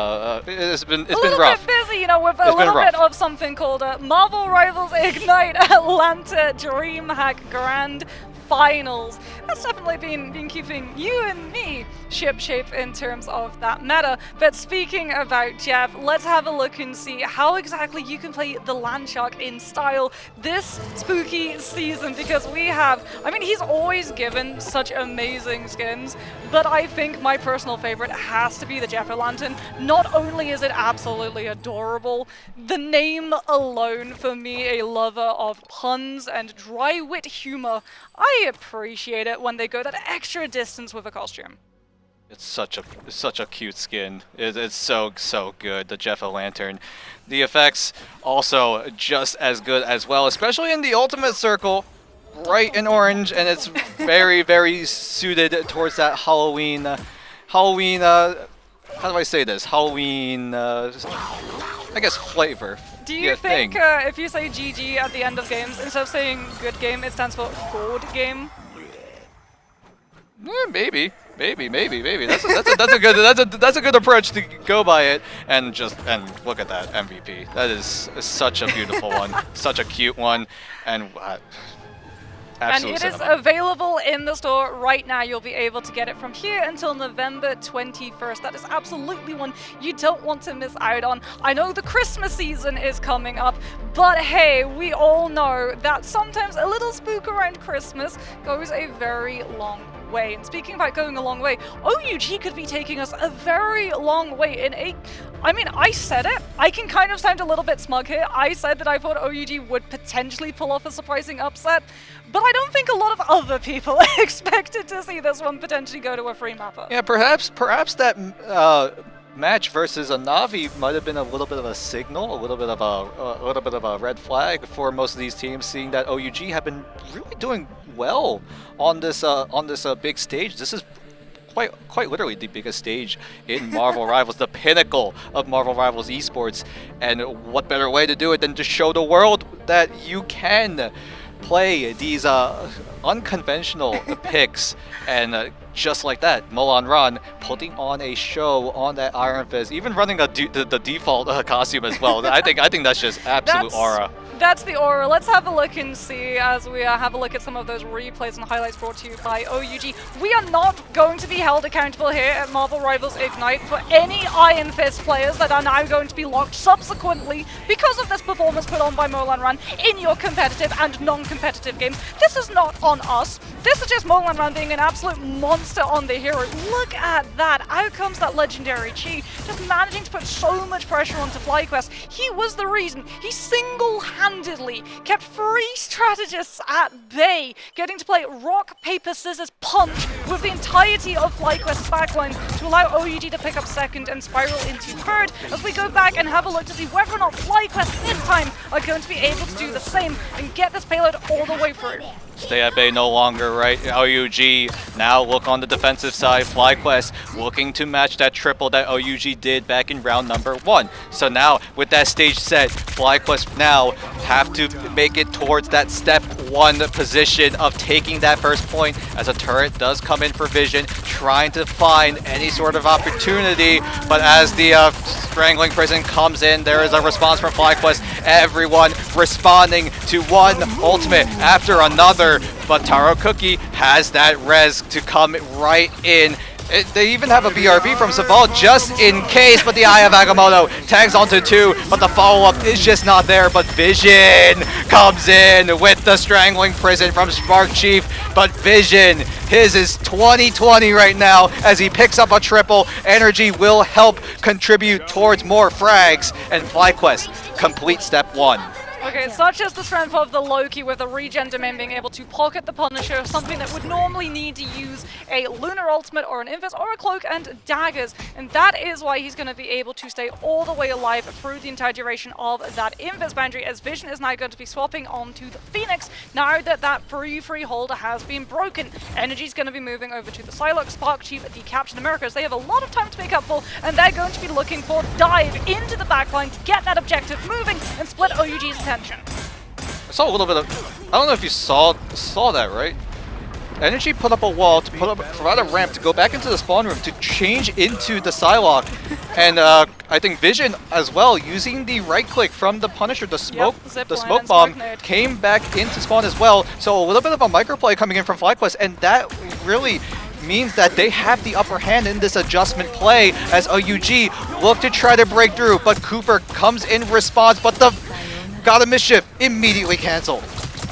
It's been rough. A bit busy, you know, with a little bit of something called Marvel Rivals Ignite Atlanta DreamHack Grand Finals. That's definitely been keeping you and me shipshape in terms of that meta. But speaking about Jeff, let's have a look and see how exactly you can play the Land Shark in style this spooky season, because we have, I mean, he's always given such amazing skins, but I think my personal favorite has to be the Jeff-O-Lantern. Not only is it absolutely adorable, the name alone, for me, a lover of puns and dry wit humor, I appreciate it when they go that extra distance with a costume. It's such a cute skin. It's so good. The Jeff-O-Lantern. The effects also just as good as well, especially in the Ultimate Circle, bright and orange, and it's very suited towards that Halloween. How do I say this? Halloween. I guess flavor. Do you think if you say GG at the end of games, instead of saying good game, it stands for good game? Maybe. That's a good approach to go by it. And look at that MVP. That is such a beautiful one, such a cute one, and absolute And it is cinema. available in the store right now. You'll be able to get it from here until November 21st. That is absolutely one you don't want to miss out on. I know the Christmas season is coming up, but hey, we all know that sometimes a little spook around Christmas goes a very long way. And speaking about going a long way, OUG could be taking us a very long way in a... I mean, I said it. I can kind of sound a little bit smug here. I said that I thought OUG would potentially pull off a surprising upset, but I don't think a lot of other people expected to see this one potentially go to a free mapper. Yeah, perhaps that match versus a Na'Vi might have been a little bit of a signal, a little bit of a red flag for most of these teams, seeing that OUG have been really doing well on this big stage. This is quite literally the biggest stage in Marvel Rivals, the pinnacle of Marvel Rivals esports, and what better way to do it than to show the world that you can play these unconventional picks, and just like that, Molan Run putting on a show on that Iron Fist, even running the default costume as well. I think that's just absolute aura. That's the aura. Let's have a look and see as we have a look at some of those replays and highlights brought to you by OUG. We are not going to be held accountable here at Marvel Rivals Ignite for any Iron Fist players that are now going to be locked subsequently because of this performance put on by Molan Run in your competitive and non-competitive games. This is not on us. This is just Molan Run being an absolute monster on the hero. Look at that. Out comes that legendary Chi, just managing to put so much pressure onto FlyQuest. He was the reason. He single-handedly kept 3 strategists at bay, getting to play rock, paper, scissors, punch with the entirety of FlyQuest's backline to allow OUG to pick up second and spiral into third as we go back and have a look to see whether or not FlyQuest this time are going to be able to do the same and get this payload all the way through. Stay at bay no longer, right? OUG now look on the defensive side. FlyQuest looking to match that triple that OUG did back in round number 1. So now with that stage set, FlyQuest now have to make it towards that step 1 position of taking that first point as a turret does come in for Vision, trying to find any sort of opportunity. But as the Strangling Prison comes in, there is a response from FlyQuest. Everyone responding to one ultimate after another. But Taro Cookie has that res to come right in. They even have a BRB from Saval just in case, but the Eye of Agamotto tags onto 2, but the follow-up is just not there. But Vision comes in with the Strangling Prison from Spark Chief, but Vision, his is 20-20 right now as he picks up a triple. Energy will help contribute towards more frags, and FlyQuest complete step 1. Okay, such as the strength of the Loki with the regen domain being able to pocket the Punisher, something that would normally need to use a Lunar Ultimate or an Invis or a Cloak and Daggers, and that is why he's going to be able to stay all the way alive through the entire duration of that Invis boundary, as Vision is now going to be swapping onto the Phoenix now that that free holder has been broken. Energy's going to be moving over to the Psylocke, Spark Chief, the Captain Americas. They have a lot of time to make up for, and they're going to be looking for dive into the backline to get that objective moving and split OUG's attention. I saw a little bit of, I don't know if you saw that, right? Energy put up a wall to provide a ramp to go back into the spawn room to change into the Psylocke, and I think Vision as well, using the right click from the Punisher, the smoke bomb came back into spawn as well. So a little bit of a microplay coming in from FlyQuest, and that really means that they have the upper hand in this adjustment play as OUG look to try to break through, but Cooper comes in response, but the God of Mischief immediately canceled.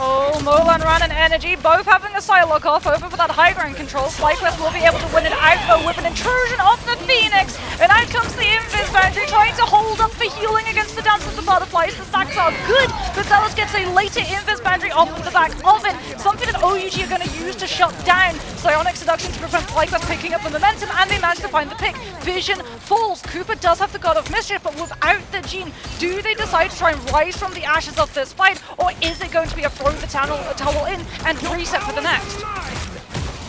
Oh, Molan Run and Energy both having a Psylocke off over for that high ground control. FlyQuest will be able to win it out though with an intrusion of the Phoenix. And out comes the Invis boundary trying to hold up for healing against the Dance of the Butterflies. The stacks are good, but Zealous gets a later Invis boundary off of the back of it. Something that OUG are going to use to shut down Psionic Seduction to prevent FlyQuest picking up the momentum, and they manage to find the pick. Vision falls. Cooper does have the God of Mischief, but without the Gene, do they decide to try and rise from the ashes of this fight, or is it going to be a throw the towel in and reset for the next?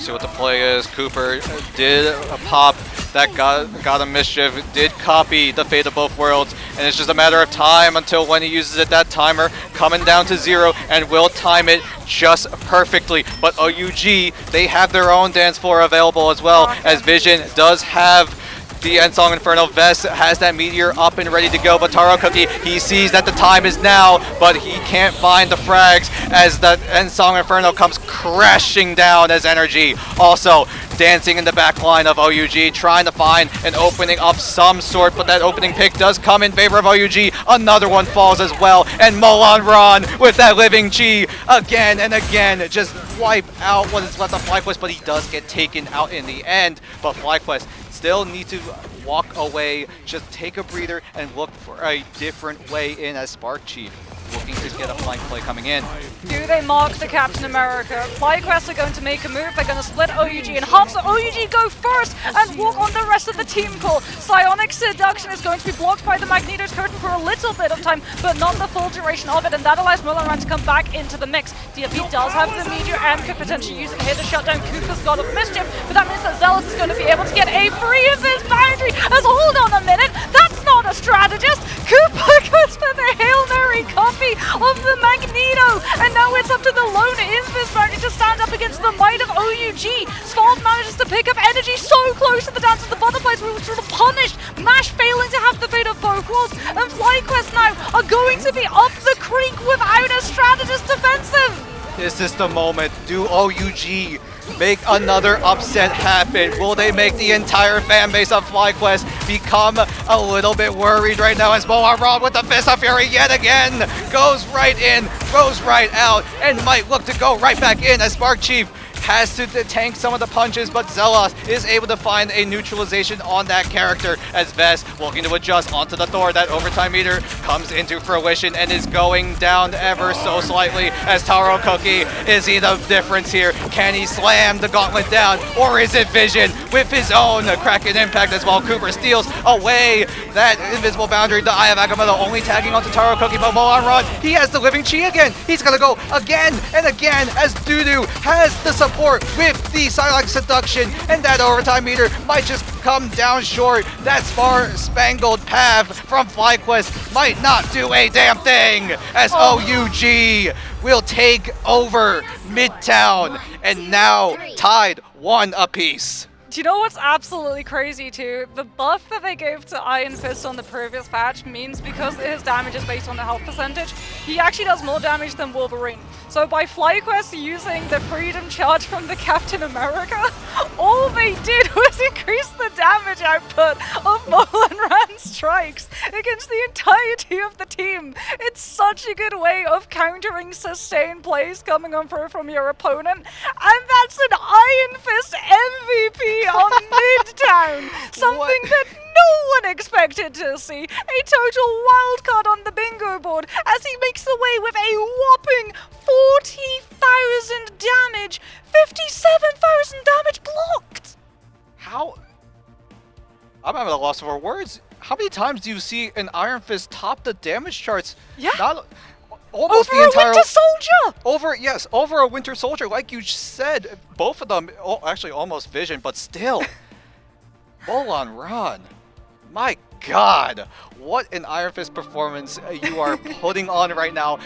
See what the play is. Cooper did pop that God of Mischief, did copy the Fate of Both Worlds, and it's just a matter of time until when he uses it. That timer coming down to 0 and will time it just perfectly. But OUG, they have their own dance floor available as well, as Vision does have the Endsong Inferno vest, has that meteor up and ready to go, but Taro Cookie, he sees that the time is now, but he can't find the frags as the Endsong Inferno comes crashing down as Energy also dancing in the back line of OUG, trying to find an opening of some sort, but that opening pick does come in favor of OUG. Another one falls as well, and Molan Run with that living Chi again and again, just wipe out what is left of FlyQuest, but he does get taken out in the end. But FlyQuest still need to walk away, just take a breather and look for a different way in as Spark Chief looking to get a flank play coming in. Do they mark the Captain America? FlyQuest are going to make a move. They're going to split OUG in half, so OUG go first and walk on the rest of the team call. Psionic Seduction is going to be blocked by the Magneto's Curtain for a little bit of time, but not the full duration of it, and that allows Molan Run to come back into the mix. DFB does have the Meteor and could potentially use it here to shut down Cooper's God of Mischief, but that means that Zealous is going to be able to get a free of his boundary, as hold on a minute, that's not a strategist! Cooper goes for the Hail Mary copy of the Magneto, and now it's up to to the lone Invis managing to stand up against the might of OUG. Svalve manages to pick up energy so close to the dance of the butterflies. We were sort of punished. MASH failing to have the fate of both worlds. And FlyQuest now are going to be up the creek without a strategist defensive. Is this the moment? Do OUG make another upset happen? Will they make the entire fan base of FlyQuest become a little bit worried right now as Moaron with the Fist of Fury yet again goes right in, goes right out, and might look to go right back in as Spark Chief has to tank some of the punches, but Zelos is able to find a neutralization on that character as Vest looking to adjust onto the Thor. That overtime meter comes into fruition and is going down ever so slightly as Taro Cookie. Is he the difference here? Can he slam the gauntlet down, or is it Vision with his own Kraken impact as well? Cooper steals away that invisible boundary. The Eye of Agamotto only tagging onto Taro Cookie, but Moaron, he has the living chi again. He's gonna go again and again as Dudu has the support with the Psylocke Seduction, and that overtime meter might just come down short. That spangled path from FlyQuest might not do a damn thing as OUG will take over Midtown and now tied 1 apiece. Do you know what's absolutely crazy too? The buff that they gave to Iron Fist on the previous patch means because his damage is based on the health percentage, he actually does more damage than Wolverine. So by FlyQuest using the Freedom Charge from the Captain America, all they did was increase the damage output of Molan Rand's strikes against the entirety of the team. It's such a good way of countering sustained plays coming on through from your opponent, and that's an Iron Fist MVP on Midtown, something that no one expected to see. A total wildcard on the bingo board as he makes away with a whopping 40,000 damage, 57,000 damage blocked. How? I'm having a loss for words. How many times do you see an Iron Fist top the damage charts? Yeah. Not almost Over the entire a Winter Soldier! Over a Winter Soldier, like you said. Both of them, actually almost Vision, but still. Molan Run. My God, what an Iron Fist performance you are putting on right now.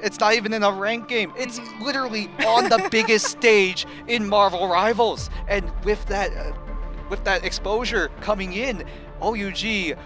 It's not even in a ranked game. It's literally on the biggest stage in Marvel Rivals. And with that exposure coming in, OUG,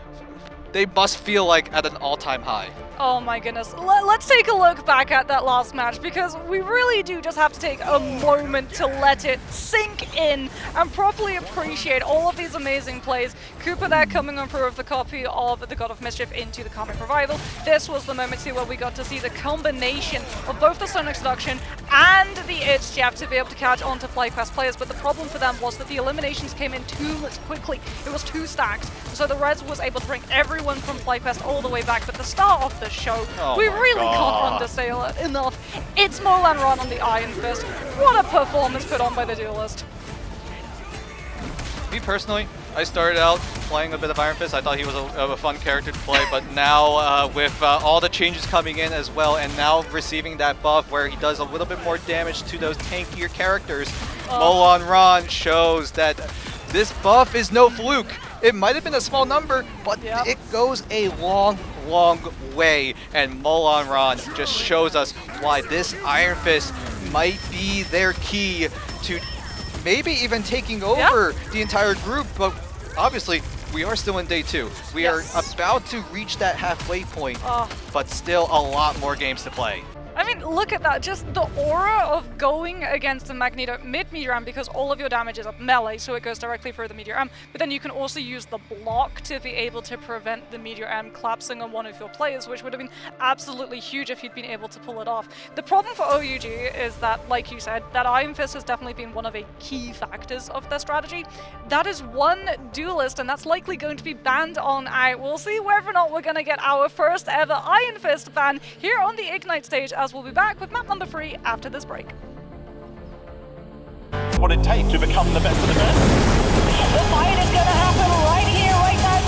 they must feel like at an all-time high. Oh my goodness. Let's take a look back at that last match, because we really do just have to take a moment to let it sink in and properly appreciate all of these amazing plays. Cooper there coming on through with the copy of the God of Mischief into the Comic Revival. This was the moment too where we got to see the combination of both the Sonic Seduction and the Itch Jab to be able to catch onto FlyQuest players, but the problem for them was that the eliminations came in too much quickly. It was too stacked, so the Reds was able to bring everyone from FlyQuest all the way back, but the start of the show, we really can't undersell it enough. It's Molan Run on the Iron Fist. What a performance put on by the Duelist. Me personally, I started out playing a bit of Iron Fist. I thought he was a fun character to play, but now with all the changes coming in as well, and now receiving that buff where he does a little bit more damage to those tankier characters, Molan Run shows that this buff is no fluke. It might have been a small number, but it goes a long, long way. And Molan Run just shows us why this Iron Fist might be their key to maybe even taking over the entire group. But obviously, we are still in day 2. We are about to reach that halfway point, but still a lot more games to play. I mean, look at that. Just the aura of going against the Magneto mid-Meteor Arm, because all of your damage is up melee, so it goes directly through the Meteor Arm. But then you can also use the block to be able to prevent the Meteor Arm collapsing on one of your players, which would have been absolutely huge if you'd been able to pull it off. The problem for OUG is that, like you said, that Iron Fist has definitely been one of the key factors of their strategy. That is one Duelist, and that's likely going to be banned on out. We'll see whether or not we're going to get our first ever Iron Fist ban here on the Ignite stage, as we'll be back with map number 3 after this break. What it takes to become the best of the best. The fight is gonna happen right here, right now.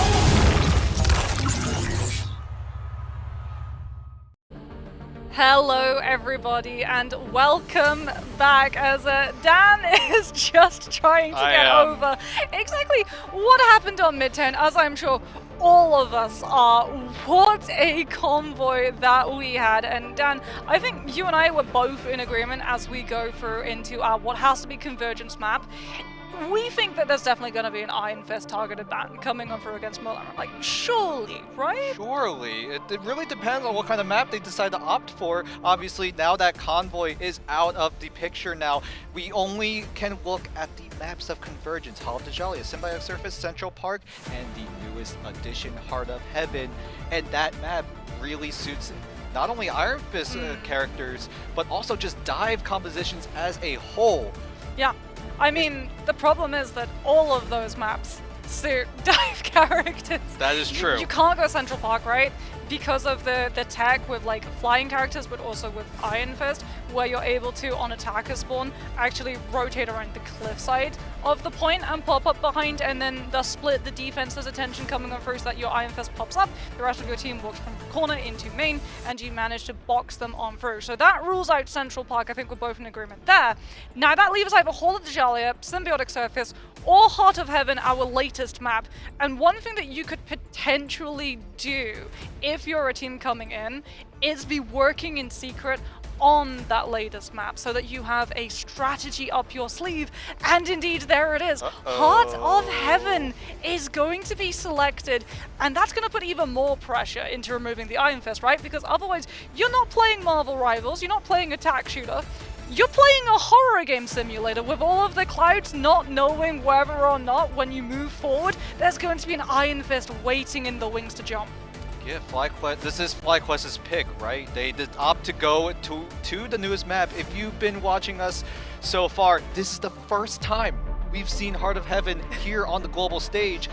Hello everybody and welcome back, as Dan is just trying to get over exactly what happened on Midtown, as I'm sure all of us are, what a convoy that we had. And Dan, I think you and I were both in agreement as we go through into our what has to be convergence map. We think that there's definitely going to be an Iron Fist targeted ban coming on through against Milan. Like, surely, right? Surely. It really depends on what kind of map they decide to opt for. Obviously, now that Convoy is out of the picture now, we only can look at the maps of Convergence. Hall of Djalia, Symbiotic Surface, Central Park, and the newest addition, Heart of Heaven. And that map really suits not only Iron Fist characters, but also just dive compositions as a whole. Yeah. I mean, the problem is that all of those maps suit dive characters. That is true. You can't go Central Park, right? Because of the tech with like flying characters, but also with Iron Fist, where you're able to, on attacker spawn, actually rotate around the cliffside of the point and pop up behind, and then thus split the defense's attention coming on through so that your Iron Fist pops up, the rest of your team walks from corner into main, and you manage to box them on through. So that rules out Central Park. I think we're both in agreement there. Now that leaves either Hall of Djalia, Symbiotic Surface, or Heart of Heaven, our latest map. And one thing that you could potentially do if you're a team coming in is be working in secret on that latest map so that you have a strategy up your sleeve. And indeed, there it is. Heart of Heaven is going to be selected, and that's going to put even more pressure into removing the Iron Fist, right? Because otherwise, you're not playing Marvel Rivals, you're not playing Attack Shooter, you're playing a horror game simulator with all of the clouds not knowing whether or not when you move forward, there's going to be an Iron Fist waiting in the wings to jump. Yeah, FlyQuest. This is FlyQuest's pick, right? They did opt to go to the newest map. If you've been watching us so far, this is the first time we've seen Heart of Heaven here on the global stage.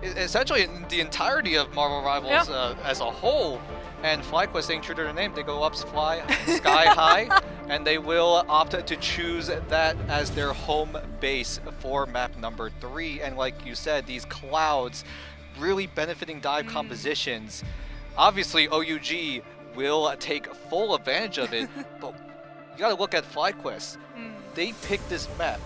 Essentially, in the entirety of Marvel Rivals as a whole. And FlyQuest, staying true to their name, they go up sky high, and they will opt to choose that as their home base for map number 3. And like you said, these clouds really benefiting dive compositions. Obviously, OUG will take full advantage of it, but you gotta look at FlyQuest. They picked this map.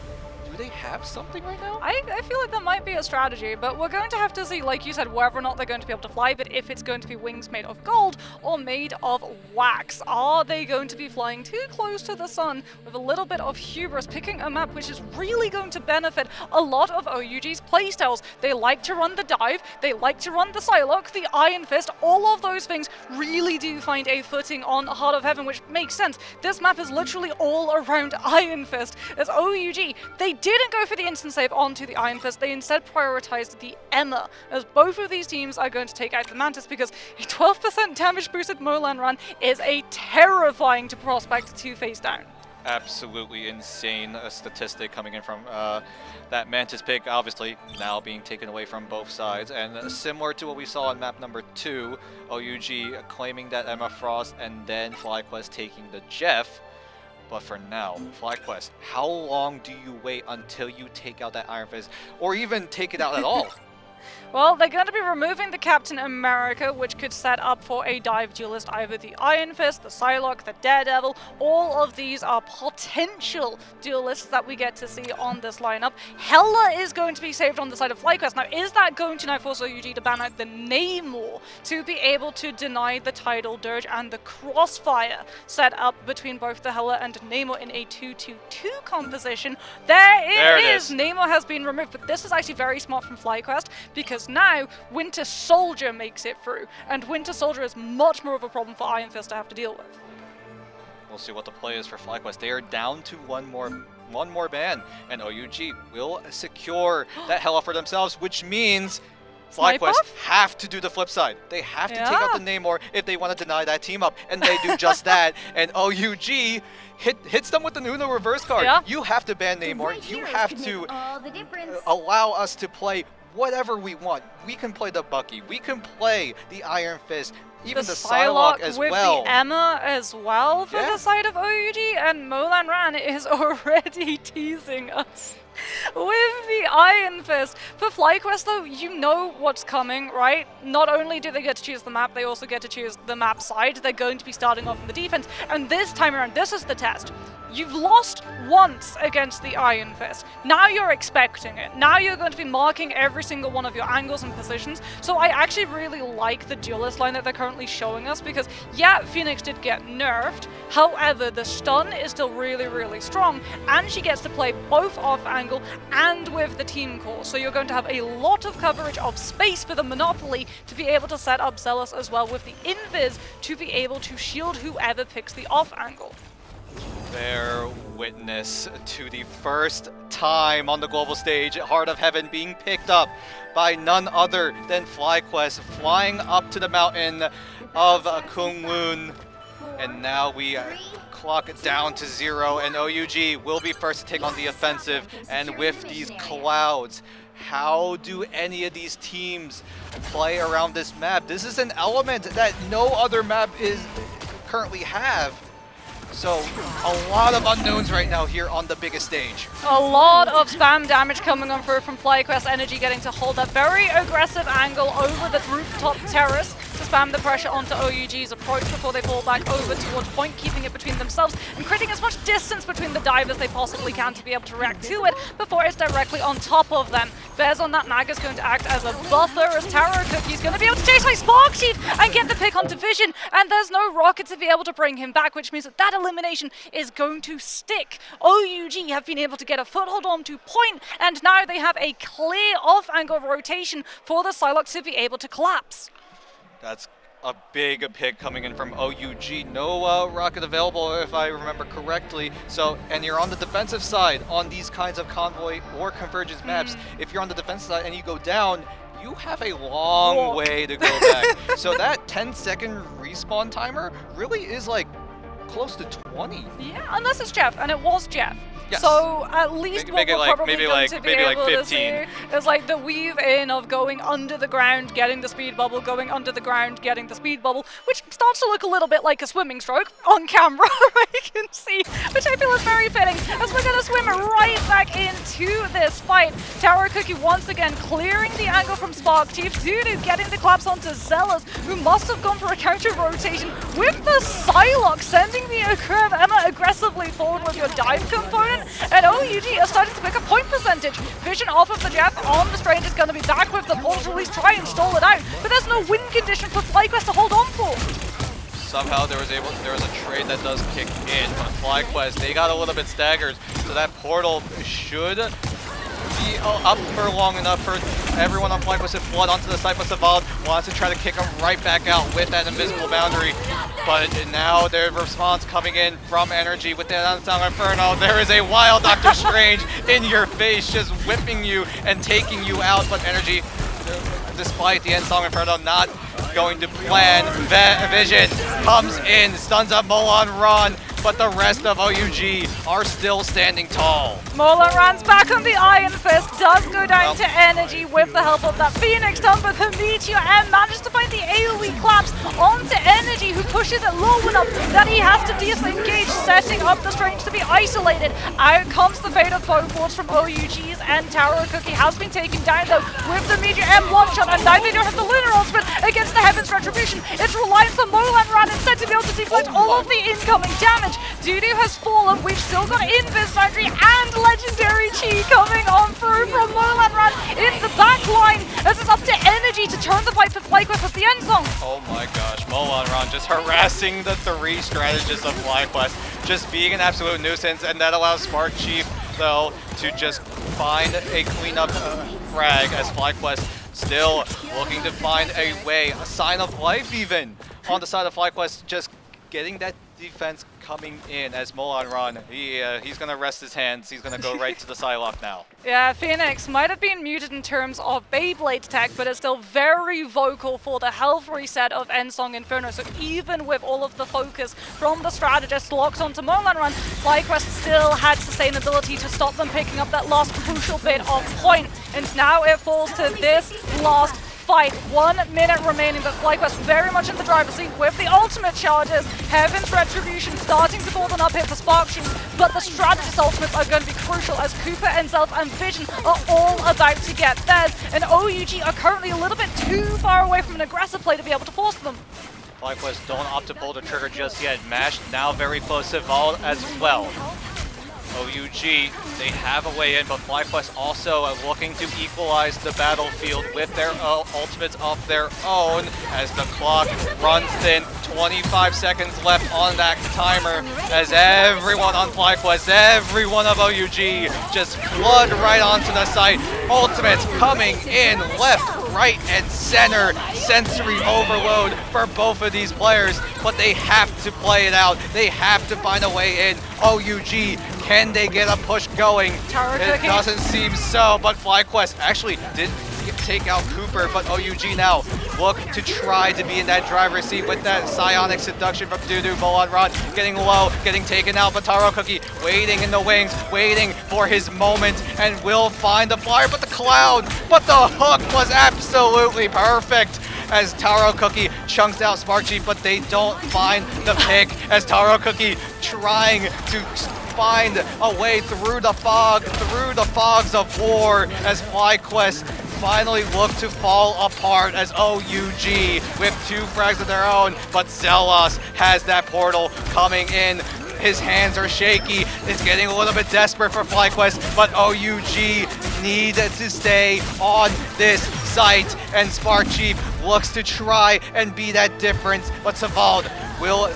Do they have something right now? I feel like that might be a strategy, but we're going to have to see, like you said, whether or not they're going to be able to fly, but if it's going to be wings made of gold or made of wax. Are they going to be flying too close to the sun with a little bit of hubris, picking a map which is really going to benefit a lot of OUG's playstyles? They like to run the dive, they like to run the Psylocke, the Iron Fist, all of those things really do find a footing on Heart of Heaven, which makes sense. This map is literally all around Iron Fist. As OUG, they didn't go for the instant save onto the Iron Fist, they instead prioritized the Emma, as both of these teams are going to take out the Mantis, because a 12% damage boosted Molan run is a terrifying to prospect to face down. Absolutely insane statistic coming in from that Mantis pick, obviously now being taken away from both sides. And similar to what we saw on map number 2, OUG claiming that Emma Frost and then FlyQuest taking the Jeff. But for now, FlyQuest, how long do you wait until you take out that Iron Fist, or even take it out at all? Well, they're going to be removing the Captain America, which could set up for a dive duelist, either the Iron Fist, the Psylocke, the Daredevil. All of these are potential duelists that we get to see on this lineup. Hela is going to be saved on the side of FlyQuest. Now, is that going to now force OUG to ban out the Namor to be able to deny the Tidal Dirge and the Crossfire set up between both the Hela and Namor in a 2-2-2 composition? There it is! Namor has been removed, but this is actually very smart from FlyQuest, because now Winter Soldier makes it through, and Winter Soldier is much more of a problem for Iron Fist to have to deal with. We'll see what the play is for FlyQuest. They are down to one more ban, and OUG will secure that Hela for themselves, which means FlyQuest have to do the flip side. They have to take out the Namor if they want to deny that team up, and they do just that. And OUG hits them with the Uno reverse card. You have to ban Namor. You have to allow us to play whatever we want. We can play the Bucky, we can play the Iron Fist, even the Psylocke as with well. The Emma as well for the side of OUG, and Molan Ran is already teasing us with the Iron Fist. For FlyQuest though, you know what's coming, right? Not only do they get to choose the map, they also get to choose the map side. They're going to be starting off in the defense, and this time around, this is the test. You've lost once against the Iron Fist. Now you're expecting it. Now you're going to be marking every single one of your angles and positions. So I actually really like the duelist line that they're currently showing us because, yeah, Phoenix did get nerfed. However, the stun is still really, really strong, and she gets to play both off angle and with the team core. So you're going to have a lot of coverage of space for the Monopoly to be able to set up Zealous as well with the invis to be able to shield whoever picks the off angle. Bear witness to the first time on the global stage, Heart of Heaven being picked up by none other than FlyQuest, flying up to the mountain of Kunlun. And now we clock it down to 0, and OUG will be first to take on the offensive. And with these clouds, how do any of these teams play around this map? This is an element that no other map is currently have. So, a lot of unknowns right now here on the biggest stage. A lot of spam damage coming on through from FlyQuest Energy, getting to hold that very aggressive angle over the rooftop terrace to spam the pressure onto OUG's approach before they fall back over towards point, keeping it between themselves and creating as much distance between the divers they possibly can to be able to react to it before it's directly on top of them. Bears on that mag is going to act as a buffer as Taro Cookie's going to be able to chase by Sparksheet and get the pick onto Vision, and there's no rocket to be able to bring him back, which means that elimination is going to stick. OUG have been able to get a foothold onto point, and now they have a clear off-angle rotation for the Psylocke to be able to collapse. That's a big pick coming in from OUG. No rocket available, if I remember correctly. So, and you're on the defensive side on these kinds of convoy or convergence maps. If you're on the defensive side and you go down, you have a long way to go back. So that 10-second respawn timer really is like close to 20. Yeah, unless it's Jeff, and it was Jeff. Yes. So at least what we're probably maybe going to be able 15. to see is like the weave in of going under the ground, getting the speed bubble, going under the ground, getting the speed bubble, which starts to look a little bit like a swimming stroke on camera, you can see, which I feel is very fitting, as we're going to swim right back into this fight. Taro Cookie once again clearing the angle from Spark Chief. Zulu getting the collapse onto Zealous, who must have gone for a counter rotation with the Psylocke, sending the Emma aggressively forward with your dive component. And OUG are starting to pick up point percentage. Vision off of the Jeff on the Strange is going to be back with the ball to at least try and stall it out. But there's no win condition for FlyQuest to hold on for. Somehow there was a trade that does kick in, but FlyQuest, they got a little bit staggered. So that portal should be up for long enough for everyone on FlyQuest to flood onto the site, but Savald wants to try to kick him right back out with that invisible boundary. But now their response coming in from Energy with that Unsung Inferno. There is a wild Doctor Strange in your face, just whipping you and taking you out. But Energy, despite the Unsung Inferno not going to plan, Vision comes in, stuns up Molan Ron, but the rest of OUG are still standing tall. Molan Ran's back on the Iron Fist, does go down to Energy with the help of that Phoenix Stun, but the Meteor M manages to find the AoE collapse onto Energy, who pushes it low enough that he has to disengage, setting up the Strange to be isolated. Out comes the Fate of Foeforce from OUG's, and Taro Cookie has been taken down though with the Meteor M one-shot, and now they don't have the Lunar Ultimate against the Heaven's Retribution. It's reliance on Molan Ran instead to be able to deflect all of the incoming damage. Dudu has fallen, we've still got Invis Foundry and Legendary Chi coming on through from Molan Ran in the back line, as it's up to Energy to turn the fight for FlyQuest with the end song. Oh my gosh, Molan Ran just harassing the 3 strategists of FlyQuest, just being an absolute nuisance, and that allows Spark Chief, though, to just find a cleanup frag as FlyQuest still looking to find a way, a sign of life even, on the side of FlyQuest, just getting that defense coming in as Molan Ran. He's going to rest his hands. He's going to go right to the Psylocke now. Yeah, Phoenix might have been muted in terms of Beyblade tech, but it's still very vocal for the health reset of Ensong Inferno. So even with all of the focus from the strategist locked onto Molan Ran, FlyQuest still had sustainability to stop them picking up that last crucial bit of point. And now it falls to this last fight. 1 minute remaining, but FlyQuest very much in the driver's seat with the ultimate charges. Heaven's Retribution starting to build an up hit for Sparkshoot, but the strategist ultimates are going to be crucial as Cooper and Zelf and Vision are all about to get theirs, and OUG are currently a little bit too far away from an aggressive play to be able to force them. FlyQuest don't opt to pull the trigger just yet. Mash now very close to Vault as well. OUG, they have a way in, but FlyQuest also looking to equalize the battlefield with their ultimates of their own as the clock runs thin. 25 seconds left on that timer as everyone on FlyQuest, every one of OUG just flood right onto the site. Ultimates coming in left, right, and center. Sensory overload for both of these players, but they have to play it out. They have to find a way in. OUG, can they get a push going? It doesn't seem so, but FlyQuest actually did take out Cooper, but OUG now look to try to be in that driver's seat with that psionic seduction from Dudu. Molan Rod getting low, getting taken out, but Taro Cookie waiting in the wings, waiting for his moment, and will find the flyer, but the cloud, but the hook was absolutely perfect as Taro Cookie chunks out Spark Chief, but they don't find the pick as Taro Cookie trying to find a way through the fog, through the fogs of war as FlyQuest finally look to fall apart as OUG with 2 frags of their own, but Zelos has that portal coming in. His hands are shaky. It's getting a little bit desperate for FlyQuest, but OUG need to stay on this site, and Spark Chief looks to try and be that difference, but Savald will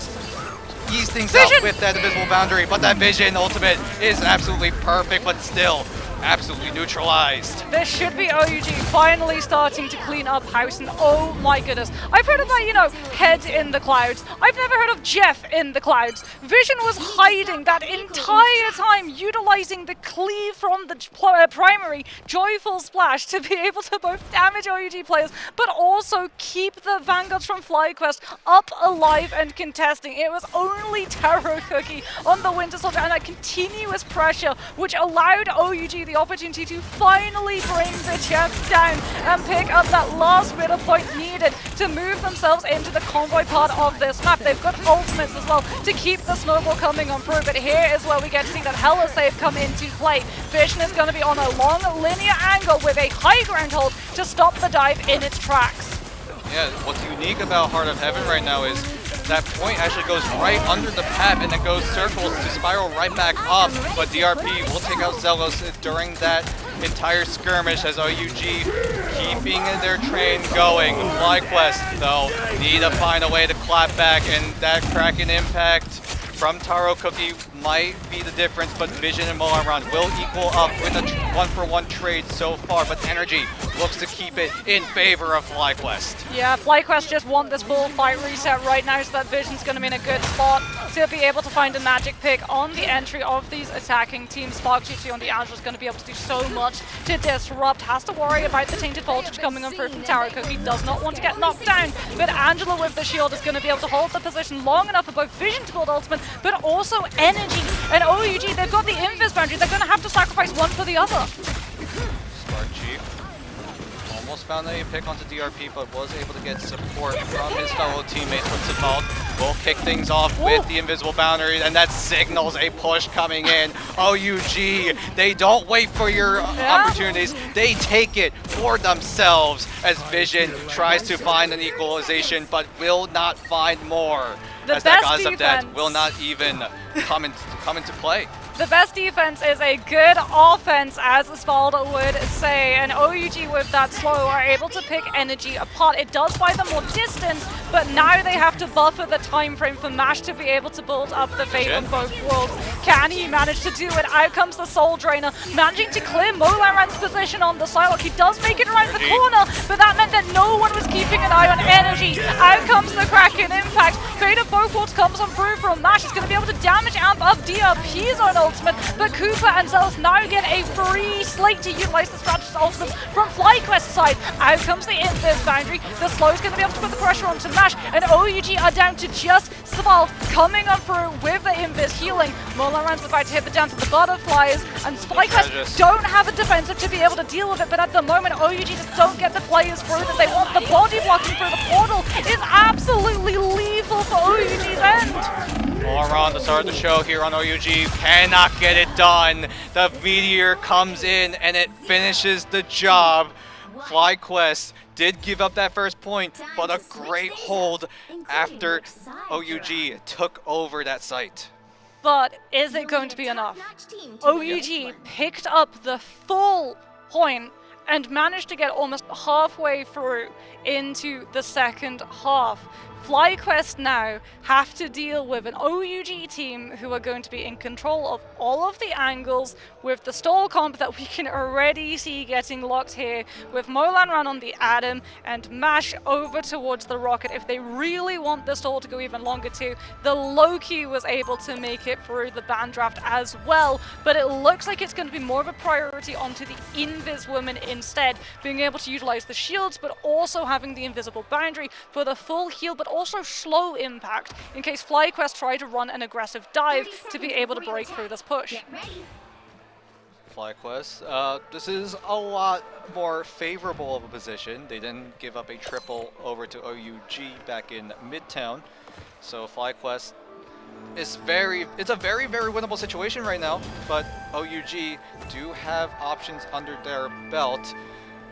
ease things out with that invisible boundary, but that vision ultimate is absolutely perfect, but still absolutely neutralized. This should be OUG finally starting to clean up house, and oh my goodness. I've heard of that, you know, head in the clouds. I've never heard of Jeff in the clouds. Vision was hiding that entire time, utilizing the cleave from the primary Joyful Splash to be able to both damage OUG players, but also keep the Vanguards from FlyQuest up alive and contesting. It was only Taro Cookie on the Winter Soldier and that continuous pressure which allowed OUG the opportunity to finally bring the champs down and pick up that last bit of point needed to move themselves into the convoy part of this map. They've got ultimates as well to keep the snowball coming on through, but here is where we get to see that Hella Save come into play. Vision is going to be on a long linear angle with a high ground hold to stop the dive in its tracks. Yeah, what's unique about Heart of Heaven right now is that point actually goes right under the pap and then goes circles to spiral right back up, but DRP will take out Zelos during that entire skirmish as OUG keeping their train going. FlyQuest, though, need to find a way to clap back, and that Kraken impact from Taro Cookie might be the difference, but Vision and Molan will equal up with a 1-for-1 trade so far, but Energy looks to keep it in favor of FlyQuest. Yeah, FlyQuest just want this full fight reset right now, so that Vision's going to be in a good spot to be able to find a magic pick on the entry of these attacking teams. Spark GT on the Angela's going to be able to do so much to disrupt, has to worry about the tainted voltage coming on through from Taro Cookie, does not want to get knocked down, but Angela with the shield is going to be able to hold the position long enough for both Vision to build ultimate, but also Energy and OUG. They've got the invis boundary, they're going to have to sacrifice one for the other. Spark Chief almost found a pick onto DRP, but was able to get support from his fellow teammates. But Savald will kick things off with the invisible boundary, and that signals a push coming in. OUG, they don't wait for your opportunities, they take it for themselves as Vision tries to find an equalization, but will not find more. As that Goddess of Death will not even come into play. The best defense is a good offense, as Asphalt would say, and OUG with that slow are able to pick Energy apart. It does buy them more distance, but now they have to buffer the time frame for Mash to be able to build up the fate on both worlds. Can he manage to do it? Out comes the Soul Drainer, managing to clear Molanran's position on the Psylocke. He does make it around the corner, but that meant that no one was keeping an eye on Energy. Out comes the Kraken Impact. Fate of both worlds comes on through from Mash. He's going to be able to damage amp up DRP's own ultimate, but Cooper and Zelos now get a free slate to utilize the strategist ultimates from FlyQuest's side. Out comes the invis boundary. The Slow's going to be able to put the pressure onto Mash, and OUG are down to just Savald coming on through with the invis healing. Molanran's about to hit the dance of the butterflies, and FlyQuest don't have a defensive to be able to deal with it, but at the moment OUG just don't get the players through that they want. The body blocking through the portal is absolutely lethal for OUG's end. Molan, the start of the show here on OUG, cannot get it done. The Meteor comes in and it finishes the job. FlyQuest did give up that first point, but a great hold after OUG took over that site. but is it going to be enough? OUG picked up the full point and managed to get almost halfway through into the second half. FlyQuest now have to deal with an OUG team who are going to be in control of all of the angles with the stall comp that we can already see getting locked here with Molan run on the Atom and Mash over towards the Rocket if they really want the stall to go even longer too. The Loki was able to make it through the ban draft as well, but it looks like it's going to be more of a priority onto the Invis woman instead, being able to utilize the shields but also having the invisible boundary for the full heal but also slow impact in case FlyQuest try to run an aggressive dive to be able to break through this push. FlyQuest, this is a lot more favorable of a position. They didn't give up a triple over to OUG back in Midtown. So FlyQuest is it's a very, very winnable situation right now, but OUG do have options under their belt.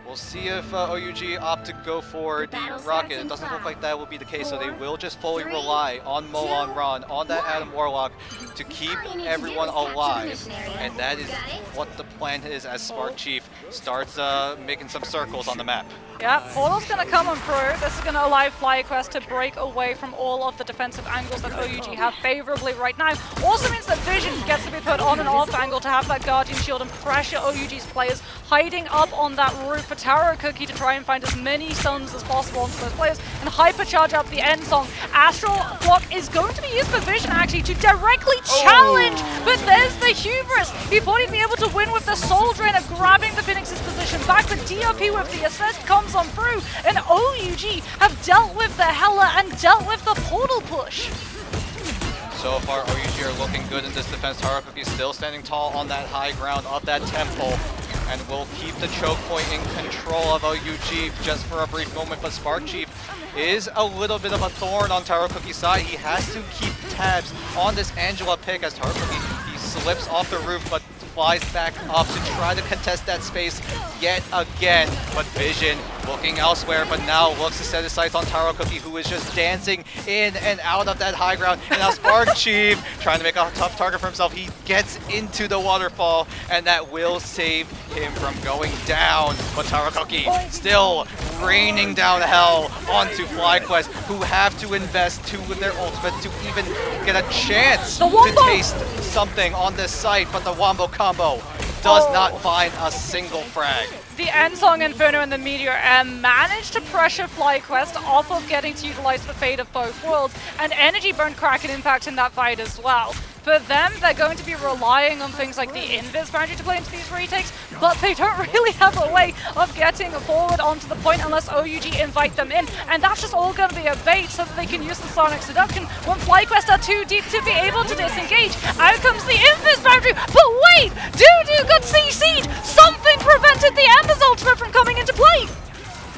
We'll see if OUG opt to go for the Rocket. It doesn't look like that will be the case, so they will just fully rely on Molan Ron, on that Atom Warlock, to keep everyone alive. And that is what the plan is as Spark Chief starts making some circles on the map. Yeah, Portal's going to come on through. This is going to allow FlyQuest to break away from all of the defensive angles that OUG have favorably right now. Also means that Vision gets to be put on and off angle to have that Guardian Shield and pressure OUG's players hiding up on that roof for Taro Cookie to try and find as many stuns as possible onto those players and hypercharge up the end song. Astral Block is going to be used for Vision actually to directly challenge, but there's the hubris. He thought he'd be able to win with the Soul Drainer grabbing the Phoenix's position back, but DRP with the assist comes on through, and OUG have dealt with the Hela and dealt with the Portal push. So far, OUG are looking good in this defense. Taro Cookie still standing tall on that high ground of that temple, and will keep the choke point in control of OUG just for a brief moment, but Spark Chief is a little bit of a thorn on Taro Cookie's side. He has to keep tabs on this Angela pick as Taro Cookie, he slips off the roof, but flies back up to try to contest that space yet again, but Vision looking elsewhere, but now looks to set his sights on Taro Cookie, who is just dancing in and out of that high ground, and now Spark Chief trying to make a tough target for himself. He gets into the waterfall, and that will save him from going down, but Taro Cookie still raining down hell onto FlyQuest, who have to invest two with their ultimate to even get a chance to taste something on this site, but the Wombo combo does not find a single frag. The Ensong Inferno and the Meteor M managed to pressure FlyQuest off of getting to utilize the fate of both worlds, and Energy Burn Kraken impact in that fight as well. For them, they're going to be relying on things like the Invis boundary to play into these retakes, but they don't really have a way of getting forward onto the point unless OUG invite them in, and that's just all going to be a bait so that they can use the Sonic Seduction when FlyQuest are too deep to be able to disengage. Out comes the Invis boundary, but wait! Doodoo got CC'd! Something prevented the Ember's ultimate from coming into play!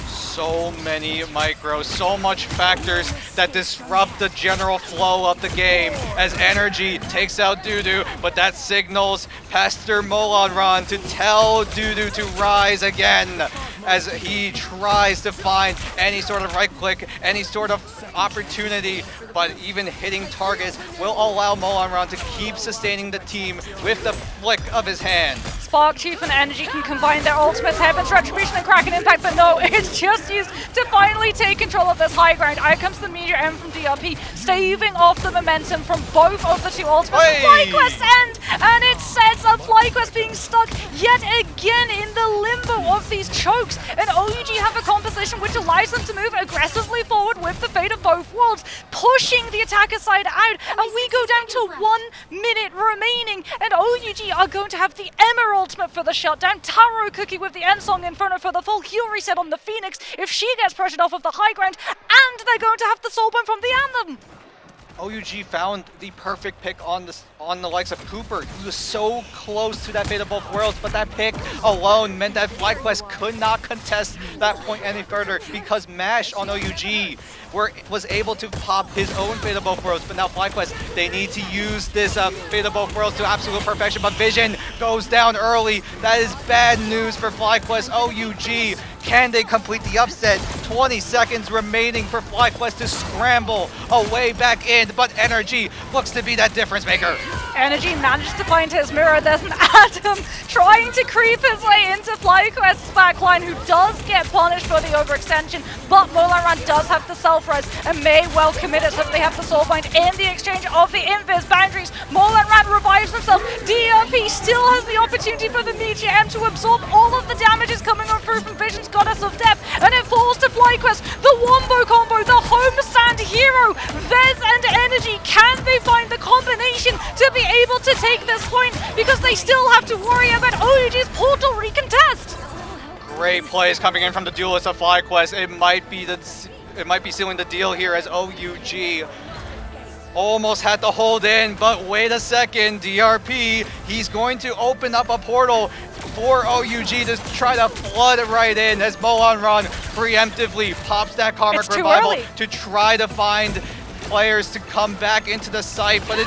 So many micros, so much factors that disrupt the general flow of the game as Energy takes out Doodoo, but that signals Pastor Molan to tell Doodoo to rise again as he tries to find any sort of right click, any sort of opportunity, but even hitting targets will allow Molan to keep sustaining the team with the flick of his hand. Spark Chief and Energy can combine their ultimates, Heaven's Retribution and Kraken Impact, but no, it's just used to finally take control of this high ground. Out comes the Meteor M from DRP, staving off the momentum from both of the two ultimates. FlyQuest end, and it sets up FlyQuest being stuck yet again in the limbo of these chokes, and OUG have a composition which allows them to move aggressively forward with the fate of both worlds, pushing the attacker side out, and we go down to 1 minute remaining, and OUG are going to have the Emma ultimate for the shutdown, Taro Cookie with the Ensong Inferno for the full heal reset on the Phoenix if she gets pressured off of the high ground, and they're going to have the Soulburn from the Anthem. OUG found the perfect pick on the likes of Cooper. He was so close to that fate of both worlds, but that pick alone meant that FlyQuest could not contest that point any further because Mash on OUG was able to pop his own fate of both worlds, but now FlyQuest, they need to use this fate of both worlds to absolute perfection, but Vision goes down early. That is bad news for FlyQuest. OUG, can they complete the upset? 20 seconds remaining for FlyQuest to scramble a way back in, but Energy looks to be that difference maker. Energy managed to find his mirror. There's an Atom trying to creep his way into FlyQuest's backline, who does get punished for the overextension, but Molan does have the self-res and may well commit it, so they have the soulbind in the exchange of the invis boundaries. Molan revives himself. DRP still has the opportunity for the Meteor M to absorb all of the damages coming on through from Vision's Goddess of Death, and it falls to FlyQuest. The Wombo combo, the homestand hero, Vez and Energy. Can they find the combination to be able to take this point? Because they still have to worry about OUG's portal recontest. Great plays coming in from the duelist of FlyQuest. It might be sealing the deal here, as OUG almost had to hold in, but wait a second, DRP, he's going to open up a portal for OUG to try to flood right in, as Molan preemptively pops that Karmic Revival to try to find players to come back into the site, but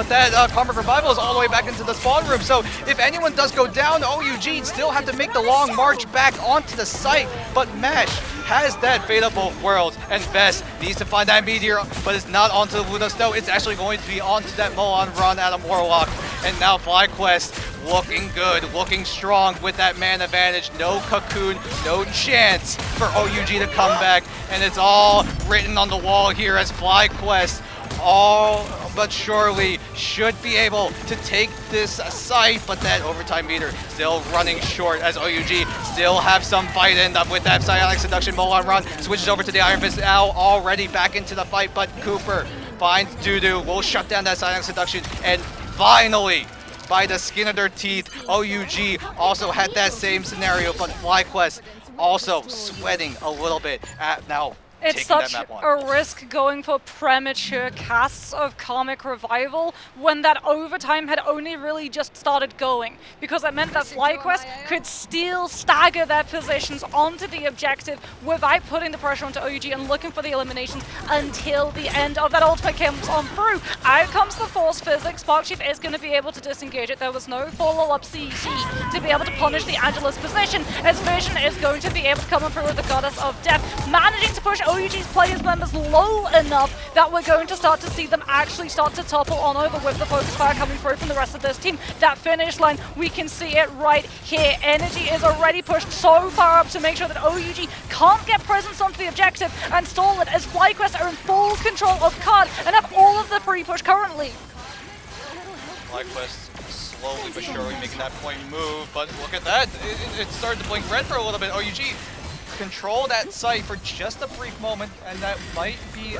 that Karmic Revival is all the way back into the spawn room, so if anyone does go down, OUG still have to make the long march back onto the site, but Mash has that Fate of Both Worlds, and Vest needs to find that Meteor, but it's not onto the Luna Snow, it's actually going to be onto that Molan Adam Warlock, and now FlyQuest looking good, looking strong with that man advantage. No Cocoon, no chance for OUG to come back, and it's all written on the wall here as FlyQuest all but surely should be able to take this site, but that overtime meter still running short, as OUG still have some fight end up with that Psionic Seduction. Molan switches over to the Iron Fist, now already back into the fight, but Cooper finds Dudu, will shut down that Psionic Seduction, and finally, by the skin of their teeth, OUG also had that same scenario, but FlyQuest also sweating a little bit at now. It's such a risk going for premature casts of Karmic Revival when that overtime had only really just started going, because it meant that FlyQuest could still stagger their positions onto the objective without putting the pressure onto OUG and looking for the eliminations until the end of that ultimate comes on through. Out comes the Force Physics. Sparksheet is going to be able to disengage it. There was no follow-up CC to be able to punish the Angelus position, as Vision is going to be able to come on through with the Goddess of Death, managing to push OUG's players members low enough that we're going to start to see them actually start to topple on over with the focus fire coming through from the rest of this team. That finish line, we can see it right here. Energy is already pushed so far up to make sure that OUG can't get presence onto the objective and stall it, as FlyQuest are in full control of card and have all of the pre-push currently. FlyQuest slowly but surely making that point move, but look at that, it started to blink red for a little bit. OUG control that site for just a brief moment, and that might be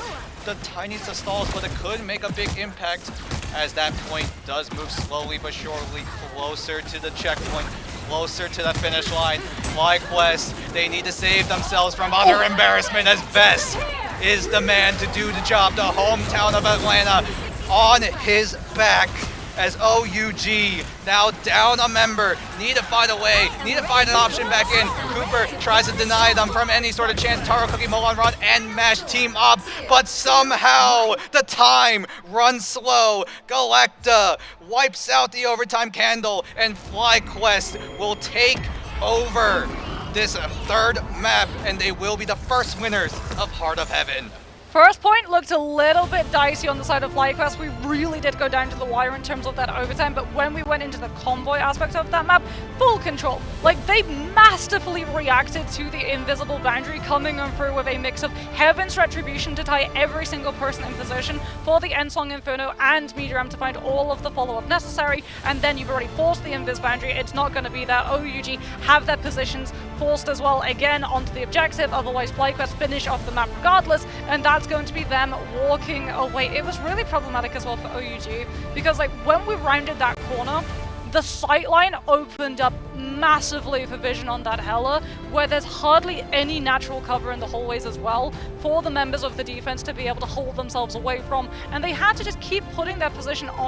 the tiniest of stalls, but it could make a big impact, as that point does move slowly but surely closer to the checkpoint, closer to the finish line. FlyQuest, they need to save themselves from utter embarrassment, as Vest is the man to do the job. The hometown of Atlanta on his back, as OUG now down a member, need to find a way, need to find an option back in. Cooper tries to deny them from any sort of chance. Taro Cookie, Molan and Mash team up, but somehow the time runs slow. Galacta wipes out the overtime candle, and FlyQuest will take over this third map, and they will be the first winners of Heart of Heaven. First point looked a little bit dicey on the side of FlyQuest. We really did go down to the wire in terms of that overtime, but when we went into the convoy aspect of that map, full control. Like, they masterfully reacted to the invisible boundary coming on through with a mix of Heaven's Retribution to tie every single person in position for the Ensong Inferno and Medium to find all of the follow-up necessary, and then you've already forced the invis boundary. It's not going to be that. OUG have their positions forced as well again onto the objective, otherwise FlyQuest finish off the map regardless, and that's going to be them walking away. It was really problematic as well for OUG, because like when we rounded that corner, the sightline opened up massively for Vision on that Hela, where there's hardly any natural cover in the hallways as well for the members of the defense to be able to hold themselves away from, and they had to just keep putting their position on